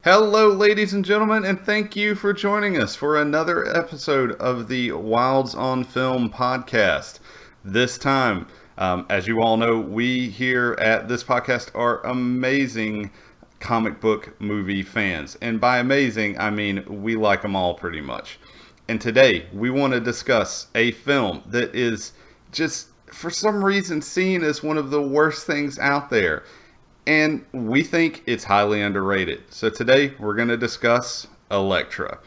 Hello, ladies and gentlemen, and thank you for joining us for another episode of the Wilds on Film podcast. This time, as you all know, we here at this podcast are amazing comic book movie fans. And by amazing, I mean we like them all pretty much. And today, we want to discuss a film that is just, for some reason, seen as one of the worst things out there. And we think it's highly underrated. So today we're going to discuss Elektra.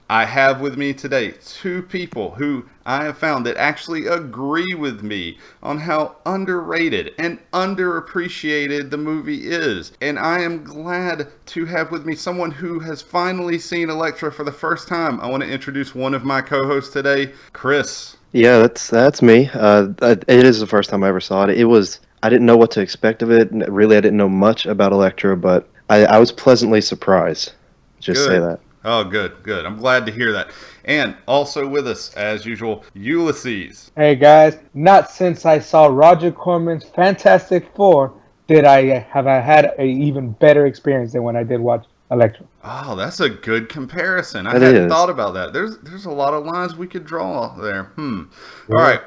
I have with me today two people who I have found that actually agree with me on how underrated and underappreciated the movie is. And I am glad to have with me someone who has finally seen Elektra for the first time. I want to introduce one of my co-hosts today, Chris. Yeah, that's me. It is the first time I ever saw it. I didn't know what to expect of it. Really, I didn't know much about Elektra, but I was pleasantly surprised. Just say Good. that. Oh, good, good. I'm glad to hear that. And also with us, as usual, Ulysses. Hey guys, not since I saw Roger Corman's Fantastic Four did I had an even better experience than when I did watch Elektra. Oh, that's a good comparison. I It hadn't is. thought about that. There's a lot of lines we could draw there. All Yeah. right.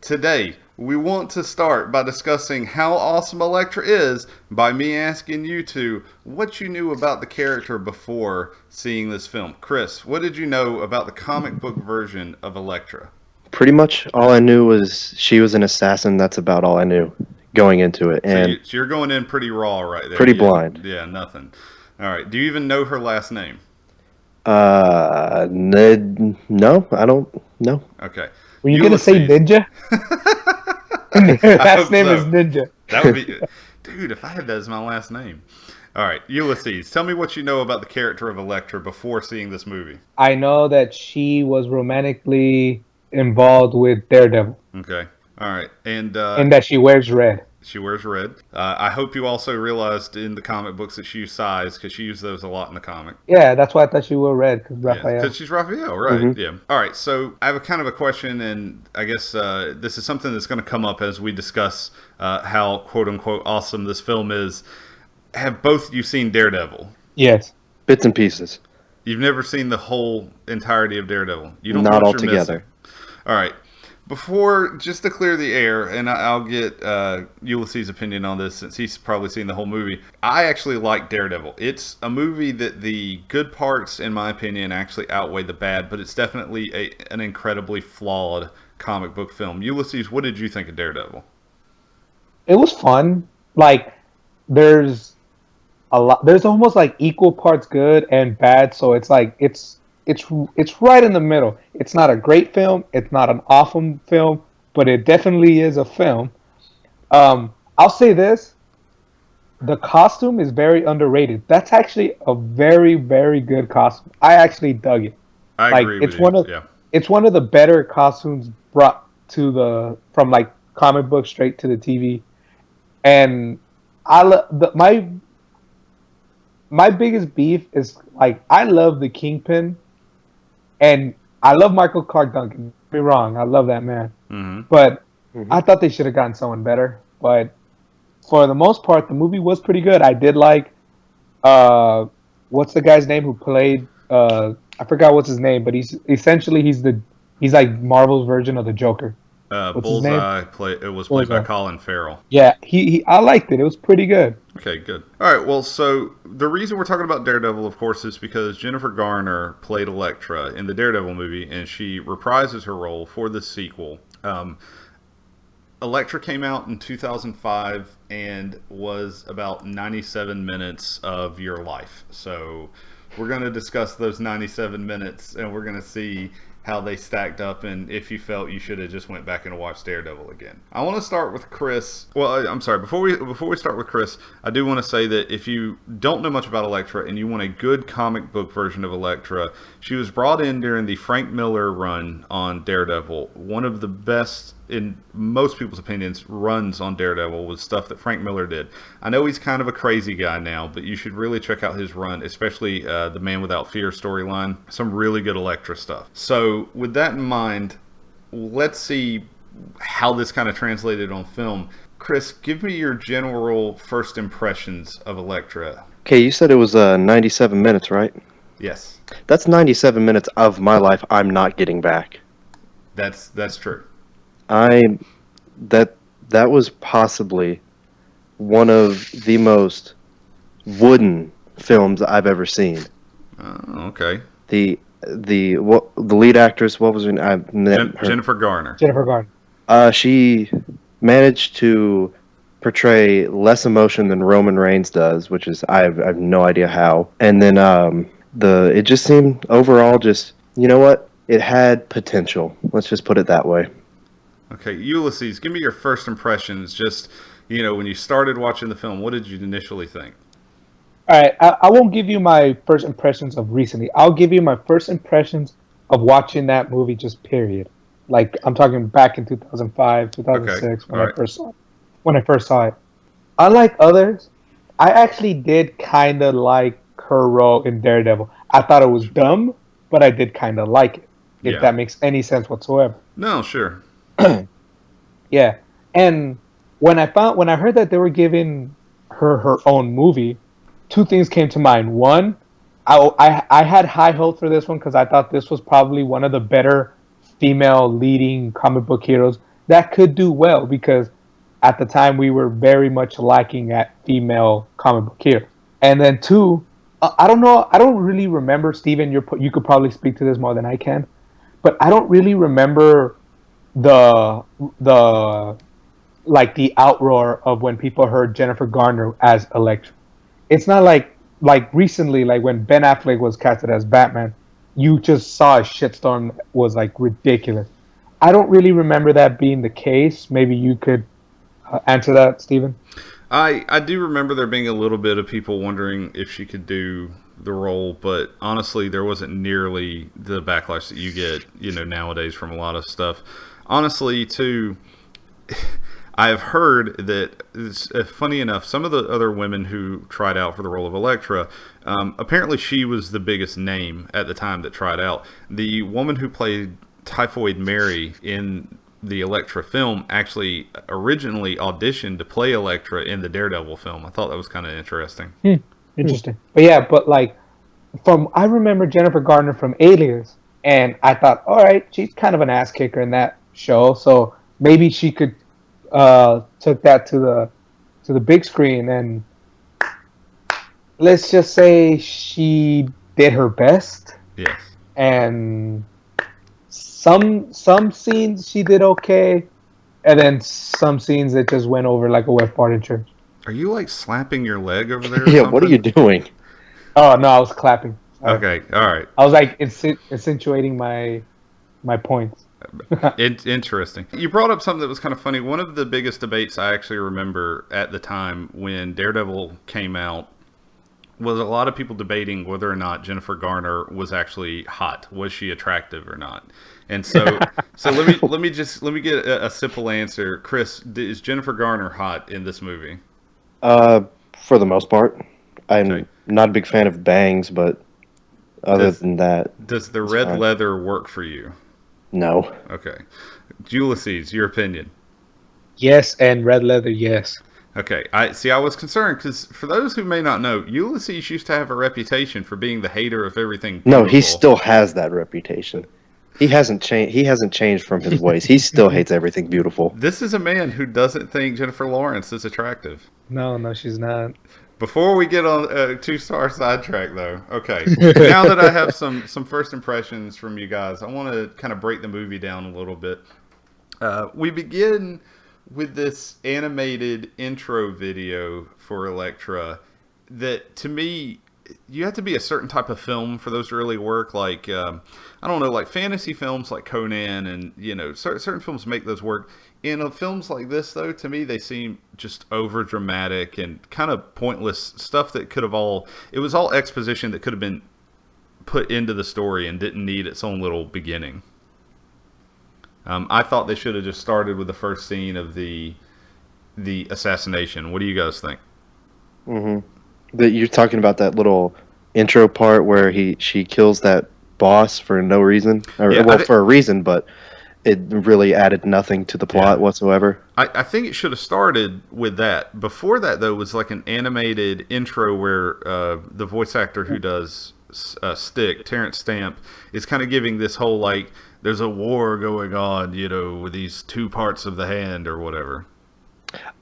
Today, we want to start by discussing how awesome Elektra is by me asking you two what you knew about the character before seeing this film. Chris, what did you know about the comic book version of Elektra? Pretty much all I knew was she was an assassin. That's about all I knew going into it, So, and you're going in pretty raw right there. pretty Yeah, blind. yeah, nothing. All right. Do you even know her last name? No, I don't know. Okay. Were you gonna say Ulysses. Ninja? I Last hope name so. is Ninja. That would be, dude. If I had that as my last name. All right, Ulysses. Tell me what you know about the character of Elektra before seeing this movie. I know that she was romantically involved with Daredevil Okay. All right, and and that she wears red. she wears red. I hope you also realized in the comic books that she used size because she used those a lot in the comic. Yeah, that's why I thought she wore red because Yeah, Raphael. because she's Raphael, right? Mhm. Yeah. All right. So I have a kind of a question, and I guess this is something that's going to come up as we discuss how quote unquote awesome this film is. Have both you seen Daredevil? Yes. Bits and pieces, You've never seen the whole entirety of Daredevil. You don't not know all what you're together. missing. All right. Before, just to clear the air, and I'll get Ulysses' opinion on this since he's probably seen the whole movie. I actually like Daredevil. It's a movie that the good parts, in my opinion, actually outweigh the bad, but it's definitely an incredibly flawed comic book film. Ulysses, what did you think of Daredevil? It was fun. Like there's a lot. There's almost like equal parts good and bad. So it's like it's right in the middle. It's not a great film. It's not an awesome film, but it definitely is a film. I'll say this: the costume is very underrated. That's actually a very very good costume. I actually dug it. I Like agree it's with you. one of Yeah. it's one of the better costumes brought to the from like comic book straight to the TV. And my biggest beef is like I love the Kingpin and I love Michael Clark Duncan. Don't get me wrong, I love that man. hmm But Mhm. I thought they should have gotten someone better. But for the most part, the movie was pretty good. I did like uh, what's the guy's name who played I forgot what's his name, but he's like Marvel's version of the Joker. What's his name? It was played by Bullseye. Colin Farrell. Yeah, he I liked it. It was pretty good. Okay, good. All right, well, so the reason we're talking about Daredevil, of course, is because Jennifer Garner played Elektra in the Daredevil movie, and she reprises her role for the sequel. Elektra came out in 2005 and was about 97 minutes of your life. So we're going to discuss those 97 minutes, and we're going to see how they stacked up and if you felt you should have just went back and watched Daredevil again. I want to start with Chris. Well, I'm sorry. Before we start with Chris, I do want to say that if you don't know much about Elektra and you want a good comic book version of Elektra, she was brought in during the Frank Miller run on Daredevil. One of the best, in most people's opinions, runs on Daredevil was stuff that Frank Miller did. I know he's kind of a crazy guy now, but you should really check out his run, especially the Man Without Fear storyline. Some really good Elektra stuff. So with that in mind, let's see how this kind of translated on film. Chris, give me your general first impressions of Elektra. Okay, you said it was 97 minutes, right? Yes, That's 97 minutes of my life I'm not getting back. that's true. I that that was possibly one of the most wooden films I've ever seen. Okay. The lead actress, what was her name? Jennifer Garner. Jennifer Garner. She managed to portray less emotion than Roman Reigns does, which is I have no idea how. And then it just seemed overall just, you know what? It had potential. Let's just put it that way. Okay, Ulysses, give me your first impressions. Just, when you started watching the film, what did you initially think? All right, I won't give you my first impressions of recently. I'll give you my first impressions of watching that movie, just period. Like I'm talking back in 2005, 2006 Okay, all right. When I first saw it. Unlike others, I actually did kind of like her role in Daredevil. I thought it was dumb, but I did kind of like it. If Yeah. that makes any sense whatsoever. No, sure. Yeah, and when I heard that they were giving her own movie, two things came to mind. One, I had high hopes for this one because I thought this was probably one of the better female leading comic book heroes that could do well because at the time we were very much lacking at female comic book heroes. And then two, I don't know, I don't really remember, Steven, you could probably speak to this more than I can, but I don't really remember the the like the outroar of when people heard Jennifer Garner as Elektra. It's not like recently, like when Ben Affleck was casted as Batman, you just saw a shitstorm that was like ridiculous. I don't really remember that being the case. Maybe you could answer that, Steven. I do remember there being a little bit of people wondering if she could do the role, but honestly, there wasn't nearly the backlash that you get, nowadays from a lot of stuff. Honestly, too, I've heard that, it's, funny enough, some of the other women who tried out for the role of Elektra, apparently she was the biggest name at the time that tried out. The woman who played Typhoid Mary in the Elektra film actually originally auditioned to play Elektra in the Daredevil film. I thought that was kind of interesting. Interesting. But yeah, but like I remember Jennifer Gardner from Alias, and I thought, all right, she's kind of an ass kicker in that show, so maybe she could took that to the big screen, and let's just say she did her best. Yes. And some scenes she did okay, and then some scenes that just went over like a wet fart in church. Are you like slapping your leg over there? Or Yeah, something? what are you doing? Oh no, I was clapping. Sorry. Okay, all right. I was like accentuating my points. Interesting. You brought up something that was kind of funny. One of the biggest debates I actually remember at the time when Daredevil came out was a lot of people debating whether or not Jennifer Garner was actually hot. Was she attractive or not? And so let me get a simple answer. Chris, is Jennifer Garner hot in this movie? For the most part, I'm Okay. not a big fan of bangs, but other than that, Does the it's red fine. leather work for you? No. Okay. Ulysses, your opinion. Yes, and red leather, yes. Okay, I was concerned because for those who may not know, Ulysses used to have a reputation for being the hater of everything No, beautiful. he still has that reputation. He hasn't changed. He hasn't changed from his ways. He still hates everything beautiful. This is a man who doesn't think Jennifer Lawrence is attractive. No, she's not. Before we get on two-star sidetrack, though, okay. Now that I have some first impressions from you guys, I want to kind of break the movie down a little bit. We begin with this animated intro video for Elektra that, to me, you have to be a certain type of film for those to really work. Like, I don't know, like fantasy films like Conan and, certain films make those work. In films like this, though, to me, they seem just over dramatic and kind of pointless stuff that could have it was all exposition that could have been put into the story and didn't need its own little beginning. I thought they should have just started with the first scene of the assassination. What do you guys think? That you're talking about that little intro part where she kills that boss for no reason, Yeah, for a reason, but it really added nothing to the plot whatsoever. I think it should have started with that. Before that, though, was like an animated intro where the voice actor who does Stick, Terrence Stamp, is kind of giving this whole, like, there's a war going on, you know, with these two parts of the hand or whatever.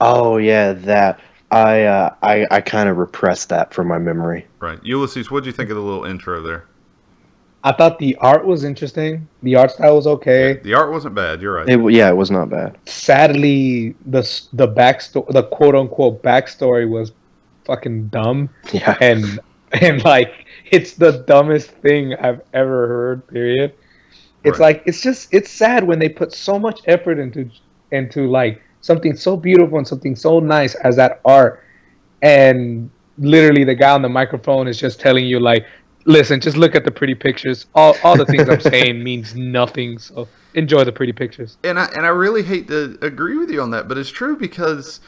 Oh yeah, that I kind of repressed that from my memory. Right. Ulysses, what did you think of the little intro there? I thought the art was interesting. The art style was okay. Yeah, the art wasn't bad. You're right. It was not bad. Sadly, the backstory, the quote unquote backstory, was fucking dumb. Yeah. And like, it's the dumbest thing I've ever heard. Period. It's Right. like, it's sad when they put so much effort into like something so beautiful and something so nice as that art, and literally the guy on the microphone is just telling you, like, listen, just look at the pretty pictures. All the things I'm saying means nothing. So enjoy the pretty pictures. And I really hate to agree with you on that, but it's true because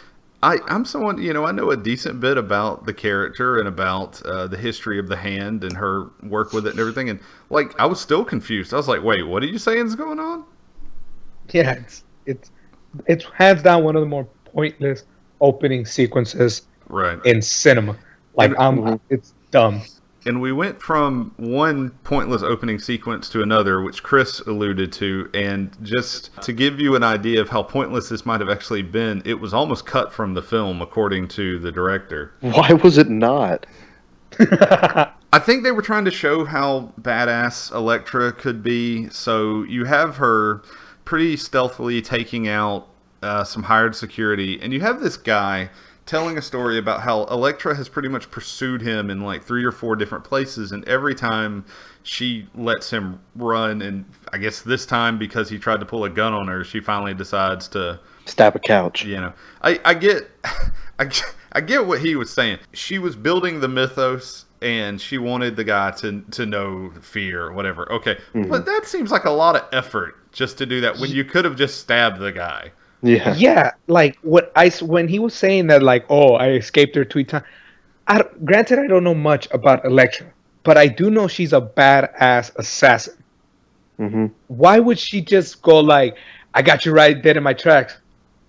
I'm someone, you know, I know a decent bit about the character and about the history of the hand and her work with it and everything. And, like, I was still confused. I was like, wait, what are you saying is going on? Yeah, it's hands down one of the more pointless opening sequences Right. in cinema. Like, it's dumb. And we went from one pointless opening sequence to another, which Chris alluded to. And just to give you an idea of how pointless this might have actually been, it was almost cut from the film, according to the director. Why was it not? I think they were trying to show how badass Elektra could be. So you have her pretty stealthily taking out some hired security, and you have this guy telling a story about how Elektra has pretty much pursued him in like 3 or 4 different places, and every time she lets him run, and I guess this time because he tried to pull a gun on her, she finally decides to Stab a couch. You know, I get I get what he was saying. She was building the mythos, and she wanted the guy to know fear or whatever. Okay, but that seems like a lot of effort just to do that when you could have just stabbed the guy. Yeah. Yeah, like when he was saying that, like, oh, I escaped her 3 times. Granted, I don't know much about Elektra, but I do know she's a badass assassin. Mm-hmm. Why would she just go like, I got you right dead in my tracks,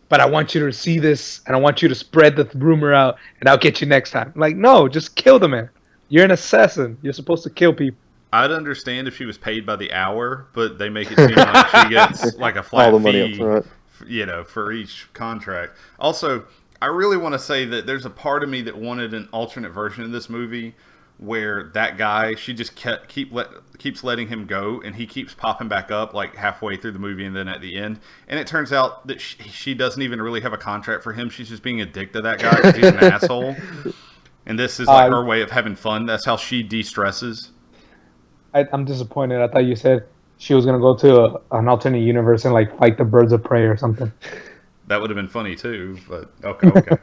but I want you to see this, and I want you to spread the rumor out, and I'll get you next time? Like, no, just kill the man. You're an assassin. You're supposed to kill people. I'd understand if she was paid by the hour, but they make it seem like she gets like a flat All the money fee, up front. you know, for each contract. Also, I really want to say that there's a part of me that wanted an alternate version of this movie where that guy, she just keeps letting him go, and he keeps popping back up like halfway through the movie and then at the end. And it turns out that she doesn't even really have a contract for him. She's just being a dick to that guy because he's an asshole. And this is like her way of having fun. That's how she de-stresses. I'm disappointed. I thought you said she was gonna go to an alternate universe and like fight the birds of prey or something. That would have been funny too, but okay.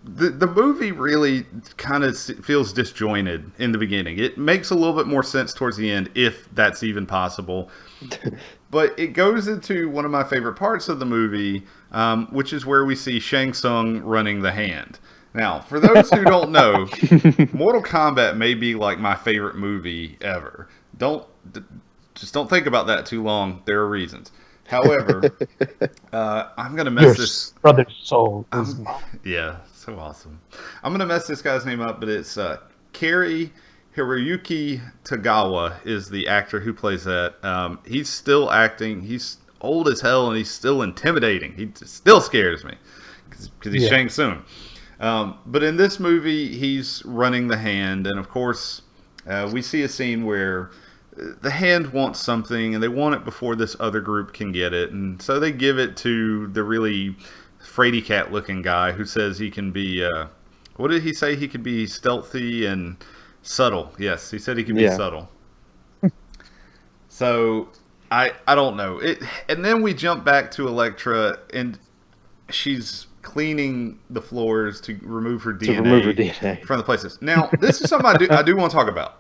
The movie really kind of feels disjointed in the beginning. It makes a little bit more sense towards the end, if that's even possible. But it goes into one of my favorite parts of the movie, which is where we see Shang Tsung running the hand. Now, for those who don't know, Mortal Kombat may be like my favorite movie ever. Just don't think about that too long. There are reasons. However, I'm gonna mess this brother's soul. Yeah, so awesome. I'm gonna mess this guy's name up, but it's Cary Hiroyuki Tagawa is the actor who plays that. He's still acting. He's old as hell, and he's still intimidating. He still scares me because he's Shang Tsung. But in this movie, he's running the hand, and of course, we see a scene where the hand wants something, and they want it before this other group can get it, and so they give it to the really fraidy cat looking guy who says he can be, what did he say? He could be stealthy and subtle. Yes, he said he could be subtle. So, I don't know. And then we jump back to Elektra, and she's cleaning the floors to remove her DNA, from the places. Now, this is something I do want to talk about.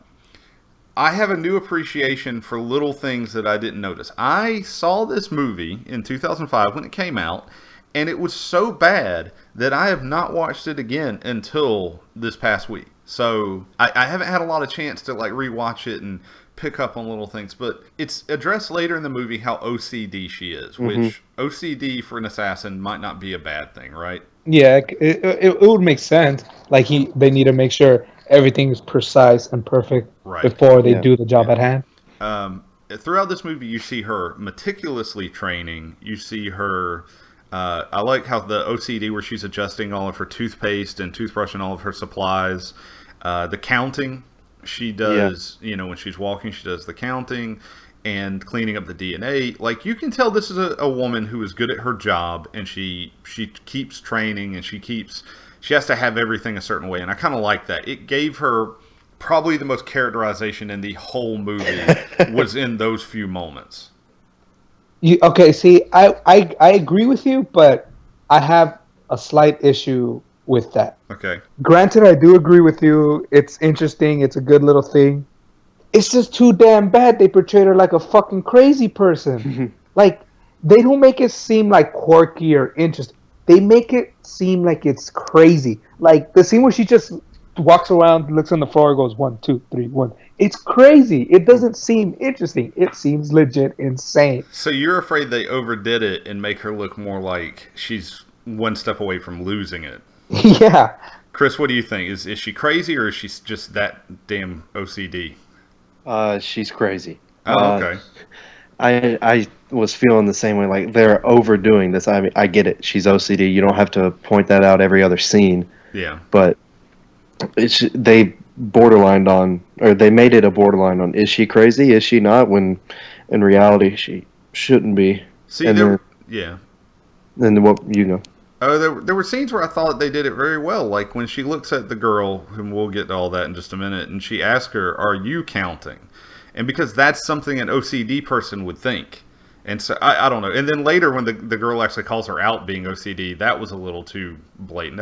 I have a new appreciation for little things that I didn't notice. I saw this movie in 2005 when it came out, and it was so bad that I have not watched it again until this past week. So I haven't had a lot of chance to like rewatch it and pick up on little things, but it's addressed later in the movie how OCD she is, Mm-hmm. which OCD for an assassin might not be a bad thing, right? Yeah, it would make sense. Like they need to make sure everything is precise and perfect Right. before they Yeah. do the job at hand. Throughout this movie, you see her meticulously training. You see her. I like how the OCD where she's adjusting all of her toothpaste and toothbrush and all of her supplies. The counting she does, when she's walking, she does the counting and cleaning up the DNA. Like, you can tell this is a woman who is good at her job, and she keeps training, and she has to have everything a certain way. And I kind of like that. It gave her probably the most characterization in the whole movie was in those few moments. Okay, see, I agree with you, but I have a slight issue with that. Okay. Granted, I do agree with you. It's interesting. It's a good little thing. It's just too damn bad they portrayed her like a fucking crazy person. Like, they don't make it seem like quirky or interesting. They make it seem like it's crazy. Like, the scene where she just walks around, looks on the floor, goes 1, 2, 3, 1. It's crazy. It doesn't seem interesting. It seems legit insane. So you're afraid they overdid it and make her look more like she's one step away from losing it. Yeah. Chris, what do you think? Is she crazy, or is she just that damn OCD? She's crazy. Oh, okay. I was feeling the same way. Like, they're overdoing this. I mean, I get it. She's OCD. You don't have to point that out every other scene. Yeah. But they made it a borderline on, is she crazy? Is she not? When in reality she shouldn't be. See, yeah. And what Oh, there were scenes where I thought they did it very well. Like when she looks at the girl, and we'll get to all that in just a minute, and she asks her, "Are you counting?" And because that's something an OCD person would think. And so I don't know. And then later when the girl actually calls her out being OCD, that was a little too blatant.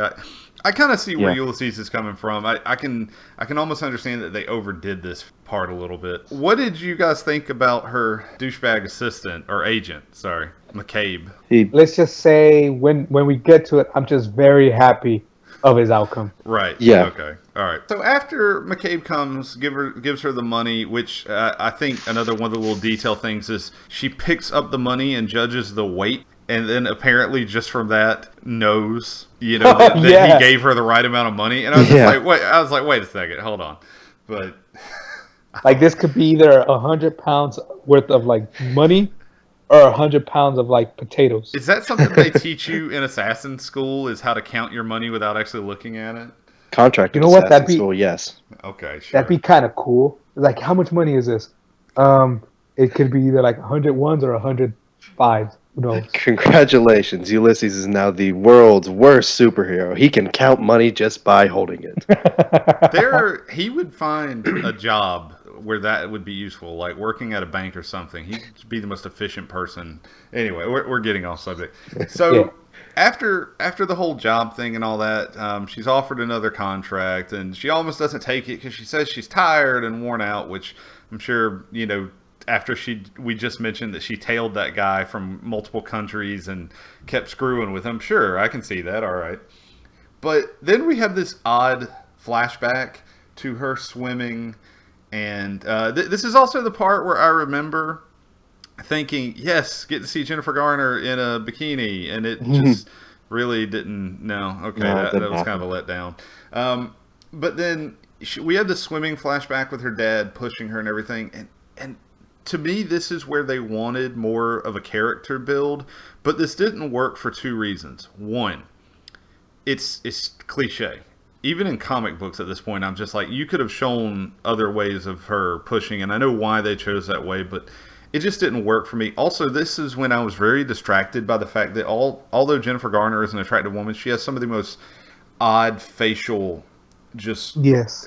I kind of see where Ulysses is coming from. I can almost understand that they overdid this part a little bit. What did you guys think about her douchebag assistant or agent? Sorry, McCabe. Let's just say when we get to it, I'm just very happy of his outcome. Right. Yeah. Okay. All right. So after McCabe comes, gives her the money, which I think another one of the little detail things is she picks up the money and judges the weight. And then apparently just from that knows, that he gave her the right amount of money. And I was just like, wait a second, hold on. But like, this could be either 100 pounds worth of like money or 100 pounds of like potatoes. Is that something they teach you in assassin school? Is how to count your money without actually looking at it? Contract. You know what? That'd be school, yes. Okay, sure. That'd be kind of cool. Like, how much money is this? It could be either like 100 ones or 105. No. Congratulations, Ulysses is now the world's worst superhero. He can count money just by holding it. He would find a job where that would be useful, like working at a bank or something. He'd be the most efficient person. Anyway, we're getting off subject. So after the whole job thing and all that, she's offered another contract, and she almost doesn't take it because she says she's tired and worn out, which I'm sure, after we just mentioned that she tailed that guy from multiple countries and kept screwing with him. Sure, I can see that. All right. But then we have this odd flashback to her swimming. And this is also the part where I remember thinking, yes, get to see Jennifer Garner in a bikini. And it just really didn't. No. Okay. That was kind of a letdown. But then we had the swimming flashback with her dad pushing her and everything. And to me, this is where they wanted more of a character build, but this didn't work for two reasons. One, it's cliche. Even in comic books at this point, I'm just like, you could have shown other ways of her pushing, and I know why they chose that way, but it just didn't work for me. Also, this is when I was very distracted by the fact that although Jennifer Garner is an attractive woman, she has some of the most odd facial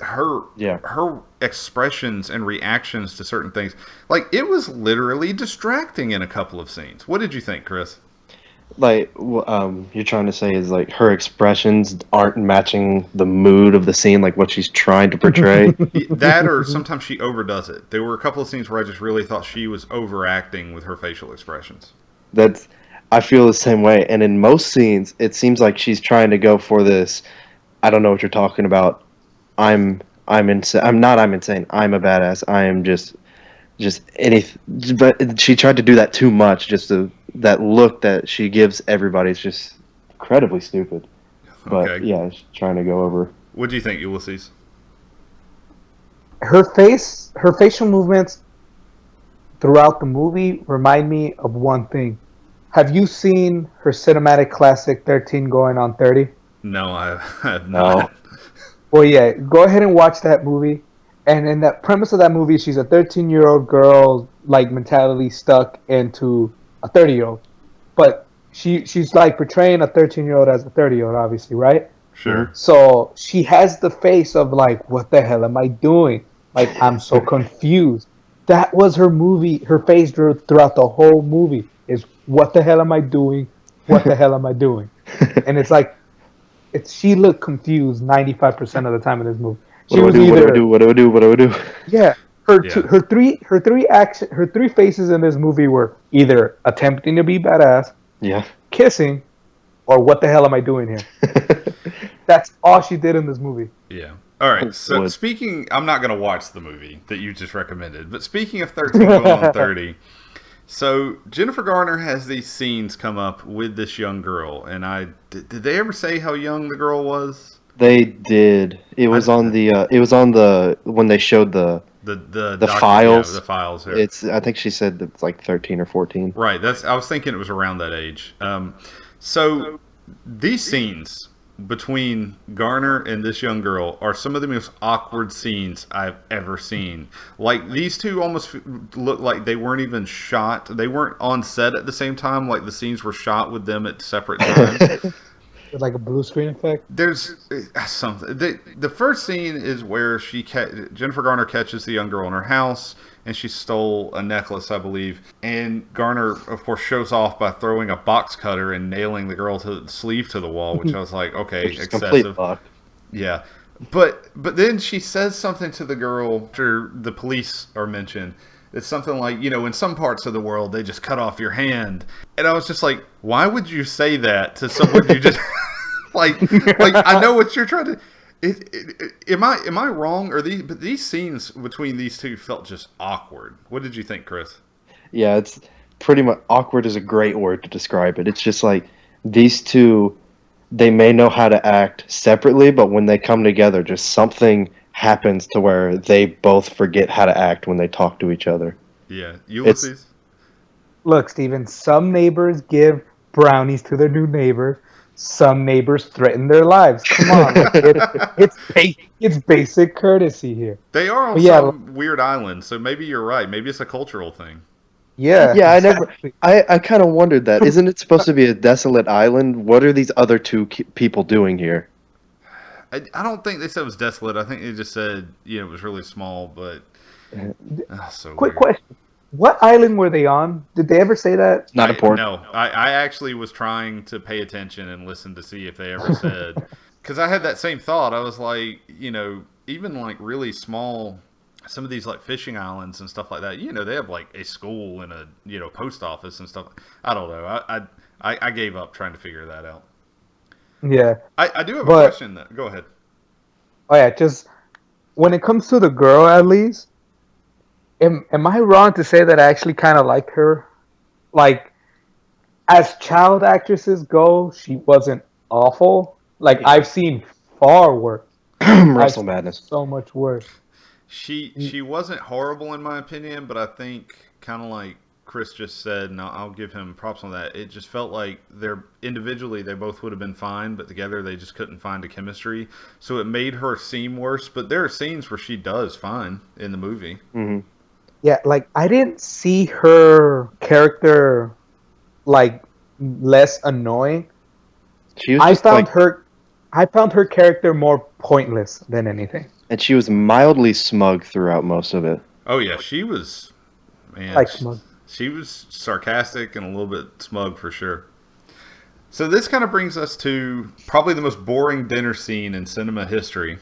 her expressions and reactions to certain things. Like, it was literally distracting in a couple of scenes. What did you think, Chris? Like, you're trying to say is like her expressions aren't matching the mood of the scene, like what she's trying to portray. That, or sometimes she overdoes it. There were a couple of scenes where I just really thought she was overacting with her facial expressions. I feel the same way. And in most scenes, it seems like she's trying to go for this, I don't know what you're talking about. I'm insane. I'm not. I'm insane. I'm a badass. I am just just anything. But she tried to do that too much. That look that she gives everybody is just incredibly stupid. But Okay. yeah, she's trying to go over. What do you think, Ulysses? Her facial movements throughout the movie remind me of one thing. Have you seen her cinematic classic 13 going on 30? No, I have No. not. Well, yeah, go ahead and watch that movie. And in that premise of that movie, she's a 13-year-old girl, like mentality stuck into a 30-year-old. But she's like portraying a 13-year-old as a 30-year-old, obviously, right? Sure. So she has the face of like, what the hell am I doing? Like, I'm so confused. That was her movie. Her face throughout the whole movie is, what the hell am I doing? What the hell am I doing? And it's like, she looked confused 95% of the time in this movie. What do I do? What do I do? What do I do? What do I do? Yeah, her three faces in this movie were either attempting to be badass, Yeah. kissing, or what the hell am I doing here? That's all she did in this movie. Yeah. All right. So Would. speaking, I'm not going to watch the movie that you just recommended, but speaking of 13 going on 30, so Jennifer Garner has these scenes come up with this young girl, and did they ever say how young the girl was? They did. It was on the. It was on the when they showed the files. Yeah, the files. Here. I think she said it's like 13 or 14. Right. I was thinking it was around that age. So these scenes between Garner and this young girl are some of the most awkward scenes I've ever seen. Like, these two almost look like they weren't even shot. They weren't on set at the same time. Like, the scenes were shot with them at separate times. Like a blue screen effect. There's something. The first scene is where Jennifer Garner catches the young girl in her house, and she stole a necklace, I believe. And Garner, of course, shows off by throwing a box cutter and nailing the girl to the sleeve to the wall, which I was like, okay, excessive. Yeah, but then she says something to the girl after the police are mentioned. It's something like, in some parts of the world, they just cut off your hand. And I was just like, why would you say that to someone you just... like, I know what you're trying to... Am I wrong? But these scenes between these two felt just awkward. What did you think, Chris? Yeah, it's pretty much... Awkward is a great word to describe it. It's just like, these two, they may know how to act separately, but when they come together, just something happens to where they both forget how to act when they talk to each other. Yeah. Ulysses? Look, Steven, some neighbors give brownies to their new neighbors. Some neighbors threaten their lives. Come on. It's basic courtesy here. They are on some weird island, so maybe you're right. Maybe it's a cultural thing. Yeah. Yeah, exactly. I kind of wondered that. Isn't it supposed to be a desolate island? What are these other two people doing here? I don't think they said it was desolate. I think they just said, it was really small, but... Quick question. What island were they on? Did they ever say that? Not important. No. I actually was trying to pay attention and listen to see if they ever said... Because I had that same thought. I was like, even like really small... Some of these like fishing islands and stuff like that, they have like a school and a, post office and stuff. I don't know. I gave up trying to figure that out. Yeah. I do have a question, though. Go ahead. Oh, yeah. Just when it comes to the girl, at least, am I wrong to say that I actually kind of liked her? Like, as child actresses go, she wasn't awful. Like, I've seen far worse. Wrestle Madness. So much worse. She wasn't horrible, in my opinion, but I think, kind of like Chris just said, and I'll give him props on that, it just felt like individually they both would have been fine, but together they just couldn't find a chemistry. So it made her seem worse, but there are scenes where she does fine in the movie. Mm-hmm. Yeah, like, I didn't see her character, like, less annoying. I found her character more pointless than anything. And she was mildly smug throughout most of it. Oh, yeah, she was... Man, like smug. She was sarcastic and a little bit smug for sure. So this kind of brings us to probably the most boring dinner scene in cinema history,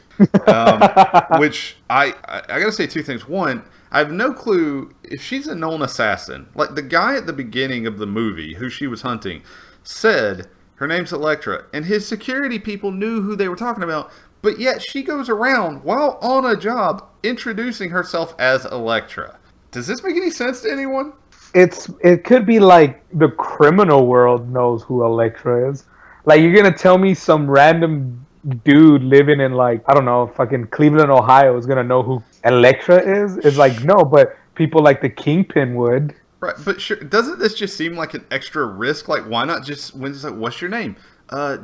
which I got to say two things. One, I have no clue if she's a known assassin. Like, the guy at the beginning of the movie who she was hunting said her name's Elektra, and his security people knew who they were talking about, but yet she goes around while on a job introducing herself as Elektra. Does this make any sense to anyone? It could be like the criminal world knows who Elektra is. Like you're gonna tell me some random dude living in like I don't know fucking Cleveland, Ohio is gonna know who Elektra is? It's like no, but people like the Kingpin would. Right, but sure, doesn't this just seem like an extra risk? Like, why not just when it's like, what's your name?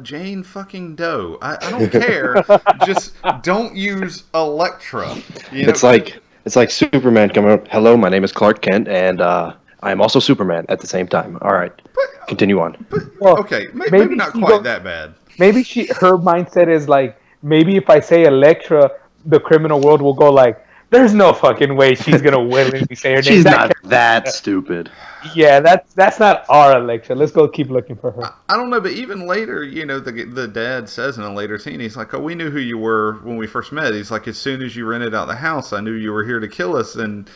Jane fucking Doe. I don't care. Just don't use Elektra. You know? It's like Superman coming up. Hello, my name is Clark Kent, and I am also Superman at the same time. All right, continue on. Well, Okay, maybe not quite that bad. Maybe her mindset is like maybe if I say Elektra, the criminal world will go like, "There's no fucking way she's gonna willingly say her name." She's not that stupid. Yeah, that's not our Elektra. Let's go keep looking for her. I don't know, but even later, you know, the dad says in a later scene, he's like, "Oh, we knew who you were when we first met." He's like, "As soon as you rented out the house, I knew you were here to kill us." And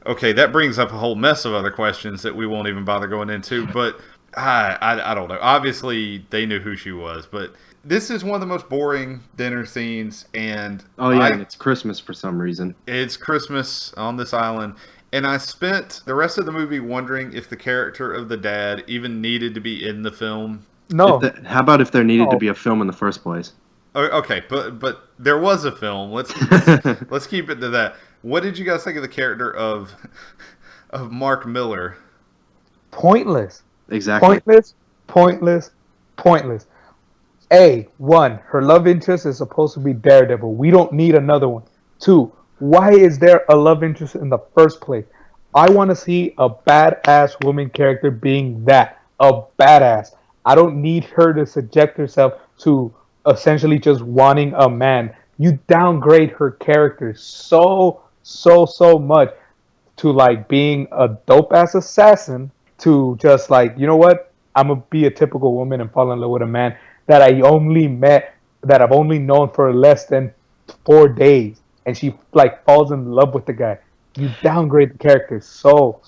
okay, that brings up a whole mess of other questions that we won't even bother going into. But I don't know. Obviously, they knew who she was, but this is one of the most boring dinner scenes. And and it's Christmas for some reason. It's Christmas on this island. And I spent the rest of the movie wondering if the character of the dad even needed to be in the film. No. How about if there needed to be a film in the first place? Okay, but there was a film. Let's keep it to that. What did you guys think of the character of Mark Miller? Pointless. Exactly. Pointless. One, her love interest is supposed to be Daredevil. We don't need another one. Two, why is there a love interest in the first place? I want to see a badass woman character being that. A badass. I don't need her to subject herself to essentially just wanting a man. You downgrade her character so much to like being a dope ass assassin to just like, you know what? I'm gonna be a typical woman and fall in love with a man that I've only known for less than 4 days, and she like falls in love with the guy. You downgrade the character so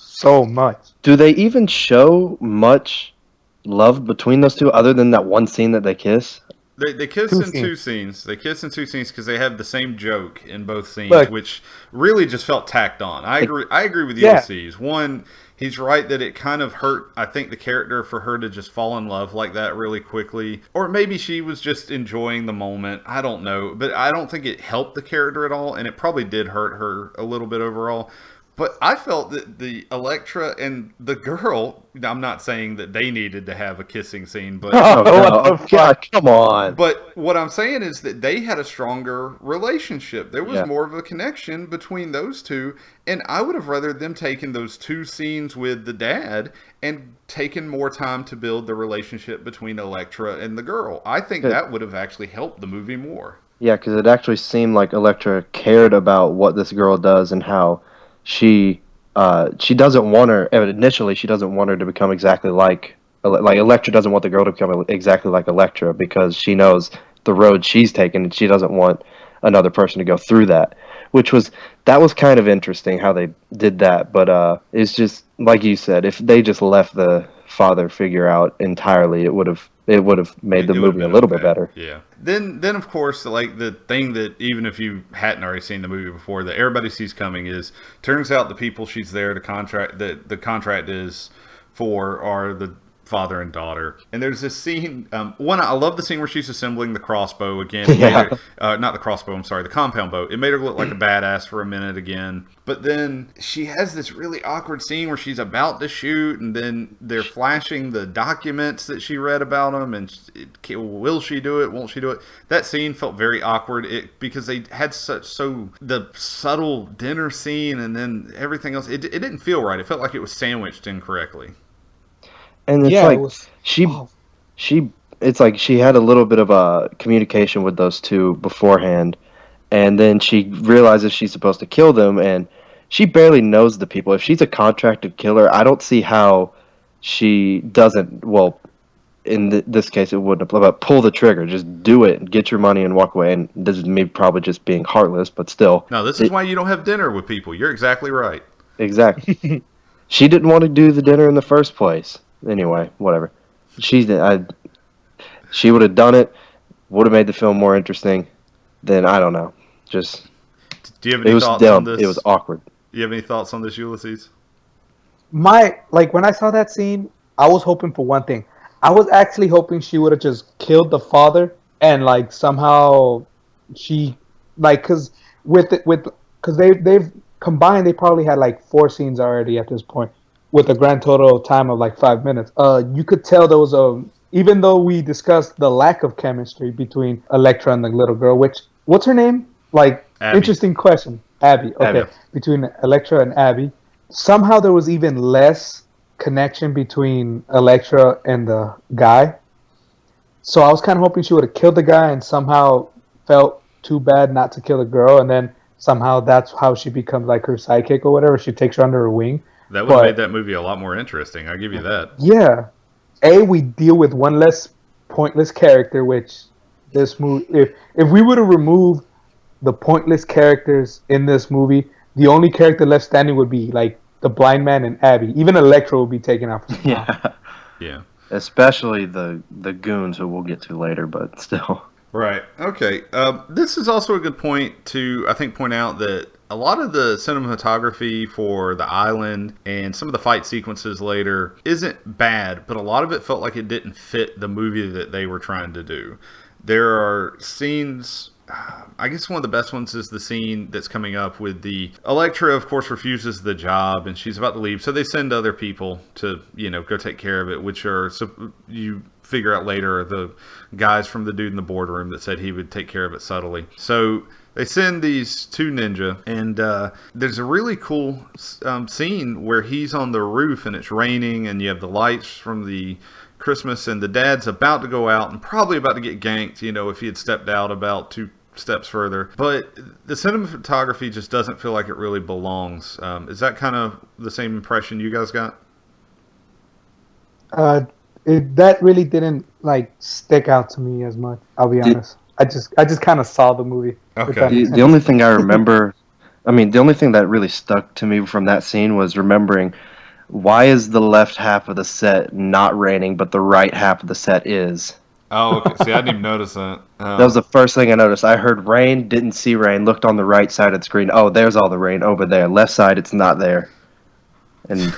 much. Do they even show much love between those two other than that one scene that they kiss? They kiss in two scenes. They kiss in two scenes because they have the same joke in both scenes, Look, which really just felt tacked on. I agree with Ulysses. One, he's right that it kind of hurt, I think, the character for her to just fall in love like that really quickly. Or maybe she was just enjoying the moment. I don't know. But I don't think it helped the character at all, and it probably did hurt her a little bit overall. But I felt that the Elektra and the girl, I'm not saying that they needed to have a kissing scene, but God, come on. But what I'm saying is that they had a stronger relationship. There was more of a connection between those two, and I would have rather them taken those two scenes with the dad and taken more time to build the relationship between Elektra and the girl. I think that would have actually helped the movie more. Yeah, because it actually seemed like Elektra cared about what this girl does and how she doesn't want her. Initially, she doesn't want her to become exactly like Elektra doesn't want the girl to become exactly like Elektra because she knows the road she's taken and she doesn't want another person to go through that. That was kind of interesting how they did that, but it's just like you said, if they just left the father figure out entirely, it would have made the movie a little bit better. Yeah. Then of course, like the thing that even if you hadn't already seen the movie before, that everybody sees coming is, turns out the people she's there to contract, that the contract is for, are the father and daughter. And there's this scene, one, I love the scene where she's assembling the crossbow again. Not the crossbow, I'm sorry, the compound bow. It made her look like a badass for a minute again. But then she has this really awkward scene where she's about to shoot, and then they're flashing the documents that she read about them, and will she do it, won't she do it? That scene felt very awkward because they had the subtle dinner scene, and then everything else, it didn't feel right. It felt like it was sandwiched incorrectly. And it's it's like she had a little bit of a communication with those two beforehand, and then she realizes she's supposed to kill them, and she barely knows the people. If she's a contracted killer, I don't see how she doesn't, well, in this case it wouldn't apply, but pull the trigger, just do it, and get your money and walk away. And this is me probably just being heartless, but still. No, this is why you don't have dinner with people. You're exactly right. Exactly. She didn't want to do the dinner in the first place. Anyway, whatever. She would have done it, would have made the film more interesting. Then I don't know. Just do you have any thoughts on this? It was awkward. You have any thoughts on this, Ulysses? When I saw that scene, I was hoping for one thing. I was actually hoping she would have just killed the father and like somehow she because because they've combined, they probably had like 4 scenes already at this point with a grand total time of like 5 minutes. You could tell there was even though we discussed the lack of chemistry between Elektra and the little girl, which what's her name? Like Abby. Interesting question. Abby. Okay. Abby. Between Elektra and Abby. Somehow there was even less connection between Elektra and the guy. So I was kind of hoping she would have killed the guy and somehow felt too bad not to kill the girl, and then somehow that's how she becomes like her sidekick or whatever. She takes her under her wing. That would have made that movie a lot more interesting. I'll give you that. Yeah. We deal with one less pointless character, which this movie, if we would have removed the pointless characters in this movie, the only character left standing would be like the blind man and Abby. Even Elektra would be taken out. Yeah. Yeah. Especially the goons, who we'll get to later, but still. Right. Okay. This is also a good point to, I think, point out that a lot of the cinematography for the island and some of the fight sequences later isn't bad, but a lot of it felt like it didn't fit the movie that they were trying to do. There are scenes. I guess one of the best ones is the scene that's coming up with the Elektra, of course, refuses the job and she's about to leave. So they send other people to, go take care of it, which are, you figure out later, the guys from the dude in the boardroom that said he would take care of it subtly. So they send these 2 ninja, and there's a really cool scene where he's on the roof and it's raining and you have the lights from the Christmas, and the dad's about to go out and probably about to get ganked, if he had stepped out about 2 steps further. But the cinematography just doesn't feel like it really belongs. Is that kind of the same impression you guys got? That really didn't stick out to me as much. I'll be honest. I just kind of saw the movie. Okay. The only thing I remember, the only thing that really stuck to me from that scene was remembering, why is the left half of the set not raining, but the right half of the set is? Oh, okay. See, I didn't even notice that. That was the first thing I noticed. I heard rain, didn't see rain, looked on the right side of the screen. Oh, there's all the rain over there. Left side, it's not there. And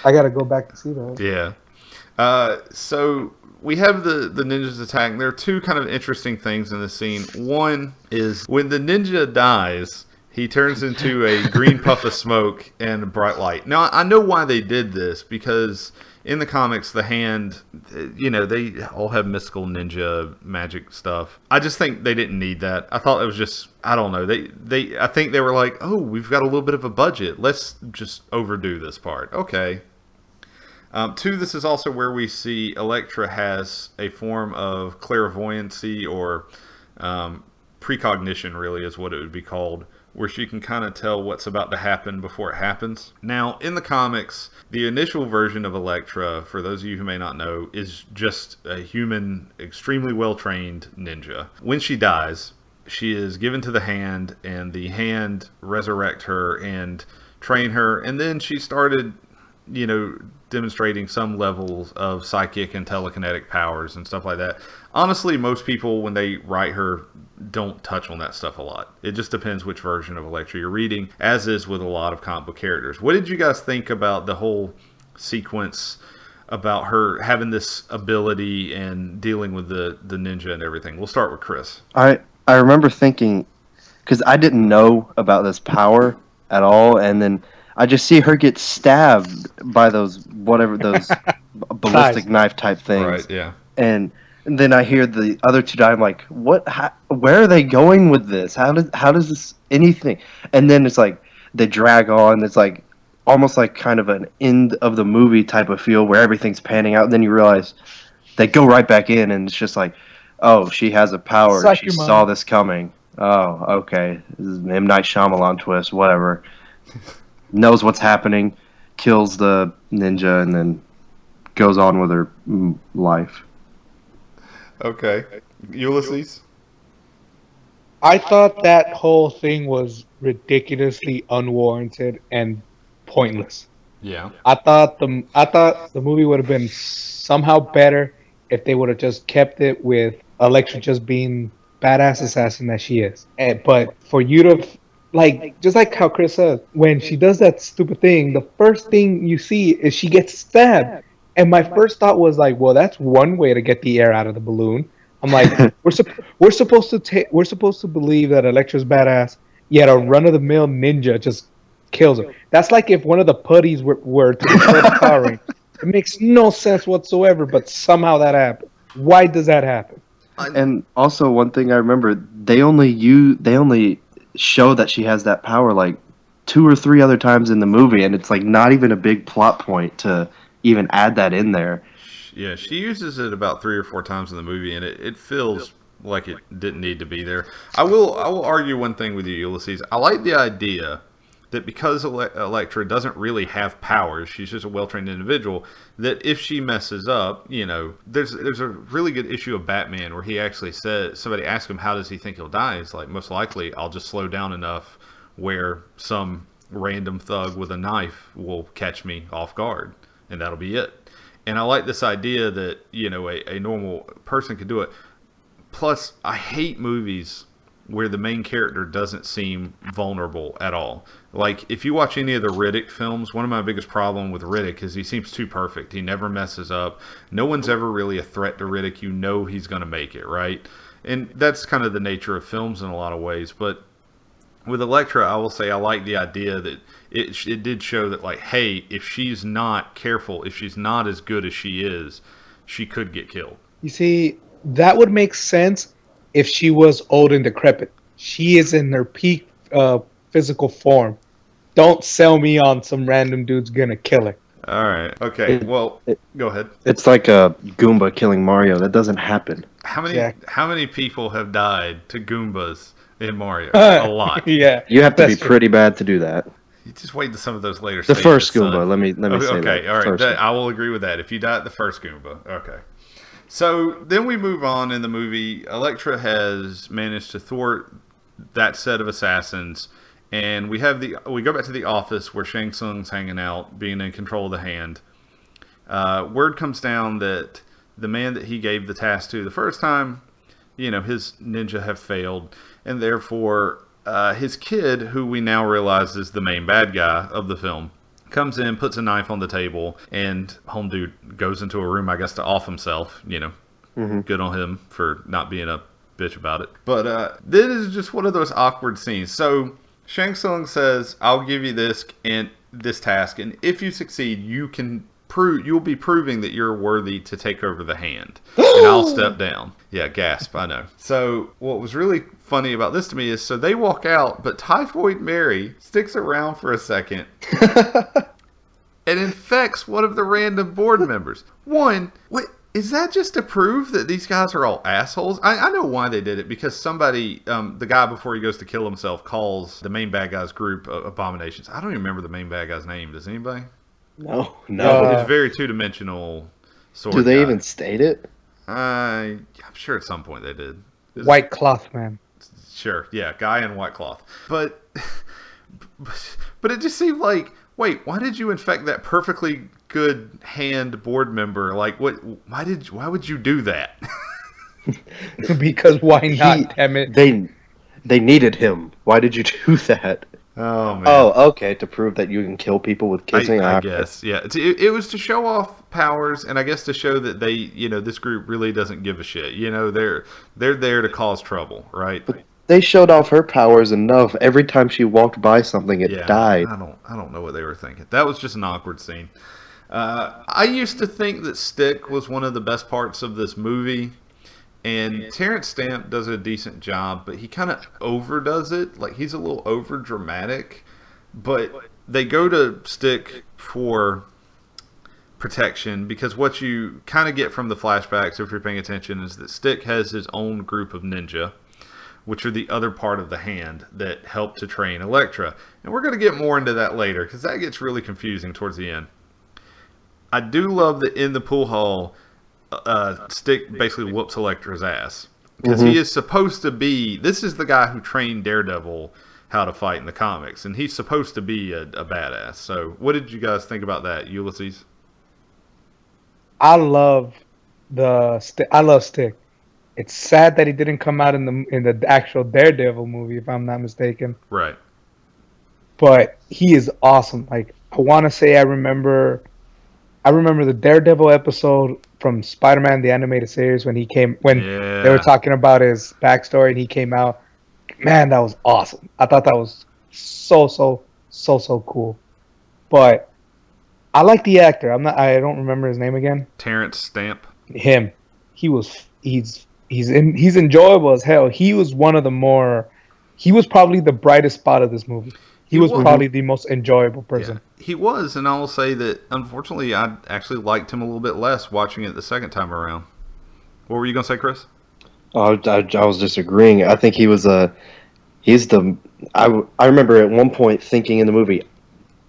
I got to go back to see that. Yeah. So we have the ninjas attack. There are 2 kind of interesting things in this scene. One is when the ninja dies, he turns into a green puff of smoke and a bright light. Now, I know why they did this, because in the comics, the hand, they all have mystical ninja magic stuff. I just think they didn't need that. I thought it was just, I don't know. I think they were like, oh, we've got a little bit of a budget. Let's just overdo this part. Okay. 2, this is also where we see Elektra has a form of clairvoyancy or precognition, really, is what it would be called, where she can kind of tell what's about to happen before it happens. Now, in the comics, the initial version of Elektra, for those of you who may not know, is just a human, extremely well-trained ninja. When she dies, she is given to the hand, and the hand resurrect her and train her, and then she started, demonstrating some levels of psychic and telekinetic powers and stuff like that. Honestly, most people, when they write her, don't touch on that stuff a lot. It just depends which version of Elektra you're reading, as is with a lot of comic book characters. What did you guys think about the whole sequence about her having this ability and dealing with the ninja and everything? We'll start with Chris. I remember thinking, because I didn't know about this power at all, and then I just see her get stabbed by those ballistic knife type things. Right, yeah. And then I hear the other 2 die. I'm like, what? Where are they going with this? How does this anything? And then it's like they drag on. It's like almost like kind of an end of the movie type of feel where everything's panning out. And then you realize they go right back in, and it's just like, oh, she has a power. Suck She your saw mom. this coming. Oh, okay. This is an M. Night Shyamalan twist. Whatever. Knows what's happening, kills the ninja, and then goes on with her life. Okay. Ulysses? I thought that whole thing was ridiculously unwarranted and pointless. Yeah. I thought the movie would have been somehow better if they would have just kept it with Elektra just being badass assassin that she is. But for you to like just like how Chris says, when she does that stupid thing, the first thing you see is she gets stabbed. And my first thought was like, well, that's one way to get the air out of the balloon. I'm like, we're supposed to believe that Elektra's badass, yet a run of the mill ninja just kills her. That's like if one of the putties were to the first Power Ranger. It makes no sense whatsoever, but somehow that happened. Why does that happen? And also, one thing I remember, they only show that she has that power like 2 or 3 other times in the movie, and it's like not even a big plot point to even add that in there. Yeah, she uses it about 3 or 4 times in the movie, and it feels like it didn't need to be there. I will argue one thing with you, Ulysses. I like the idea that because Elektra doesn't really have powers, she's just a well-trained individual, that if she messes up, there's a really good issue of Batman where he actually said, somebody asked him, how does he think he'll die? He's like, most likely I'll just slow down enough where some random thug with a knife will catch me off guard, and that'll be it. And I like this idea that, a normal person could do it. Plus, I hate movies where the main character doesn't seem vulnerable at all. Like, if you watch any of the Riddick films, one of my biggest problems with Riddick is he seems too perfect. He never messes up. No one's ever really a threat to Riddick. You know he's going to make it, right? And that's kind of the nature of films in a lot of ways. But with Elektra, I will say I like the idea that it did show that, like, hey, if she's not careful, if she's not as good as she is, she could get killed. You see, that would make sense if she was old and decrepit. She is in her peak physical form. Don't sell me on some random dude's gonna kill her. All right. Okay. Go ahead. It's like a Goomba killing Mario. That doesn't happen. How many people have died to Goombas in Mario? A lot. Yeah. You have to be pretty bad to do that. You just wait to some of those later The stages, first Goomba. son. Let me say that. Okay. All right. I will agree with that. If you die at the first Goomba. Okay. So then we move on in the movie. Elektra has managed to thwart that set of assassins, and we go back to the office where Shang Tsung's hanging out, being in control of the hand. Word comes down that the man that he gave the task to the first time, his ninja have failed, and therefore his kid, who we now realize is the main bad guy of the film, comes in, puts a knife on the table, and home dude goes into a room, I guess, to off himself. Good on him for not being a bitch about it. But this is just one of those awkward scenes. So Shang Tsung says, "I'll give you this task, and if you succeed, you'll be proving that you're worthy to take over the hand, and I'll step down." Yeah, gasp, I know. So what was really funny about this to me is, so they walk out, but Typhoid Mary sticks around for a second and infects one of the random board members. Wait, is that just to prove that these guys are all assholes? I know why they did it, because somebody, the guy before he goes to kill himself, calls the main bad guy's group abominations. I don't even remember the main bad guy's name. Does anybody? No. It's very two-dimensional sword Do they guy. even state it? I'm sure at some point they did. White cloth man. Sure, yeah, guy in white cloth. But it just seemed like, wait, why did you infect that perfectly good hand board member? Like, what? Why would you do that? Because why not? Damn it. They needed him. Why did you do that? Oh man. Oh, okay, to prove that you can kill people with kissing. I guess, yeah. It was to show off powers, and I guess to show that they, this group really doesn't give a shit. They're there to cause trouble, right? But they showed off her powers enough. Every time she walked by something, it died. I don't know what they were thinking. That was just an awkward scene. I used to think that Stick was one of the best parts of this movie. And Terrence Stamp does a decent job, but he kind of overdoes it. Like, he's a little over dramatic. But they go to Stick for protection, because what you kind of get from the flashbacks, if you're paying attention, is that Stick has his own group of ninja, which are the other part of the hand that help to train Elektra. And we're going to get more into that later, because that gets really confusing towards the end. I do love that in the pool hall, Stick basically whoops Elektra's ass, because he is supposed to be, this is the guy who trained Daredevil how to fight in the comics, and he's supposed to be a badass. So what did you guys think about that, Ulysses? I love Stick. It's sad that he didn't come out in the actual Daredevil movie, if I'm not mistaken. Right. but he is awesome. Like I want to say, I remember the Daredevil episode from Spider-Man the animated series when they were Yeah. talking about his backstory and he came out. Man, that was awesome. I thought that was so cool. But I like the actor. I don't remember his name again. Terrence Stamp. Him. He's enjoyable as hell. He was one of the more. He was probably the brightest spot of this movie. He was probably the most enjoyable person. Yeah, he was, and I will say that unfortunately I actually liked him a little bit less watching it the second time around. What were you gonna say, Chris? I was just agreeing. I think I remember at one point thinking in the movie,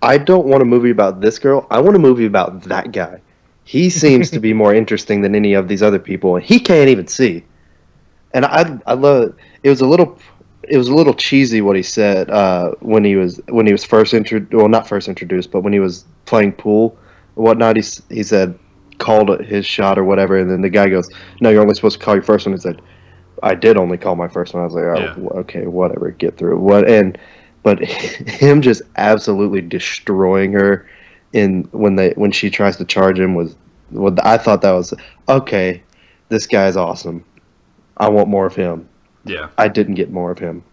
I don't want a movie about this girl. I want a movie about that guy. He seems to be more interesting than any of these other people, and he can't even see. And I love it. Was a little cheesy what he said when he was first introduced. Well, not first introduced, but when he was playing pool or whatnot. He said called his shot or whatever, and then the guy goes, "No, you're only supposed to call your first one." He said, "I did only call my first one." I was like, "Oh, Yeah. okay, whatever, get through it." But him just absolutely destroying her when she tries to charge him was I thought that was okay. This guy's awesome. I want more of him. Yeah. I didn't get more of him.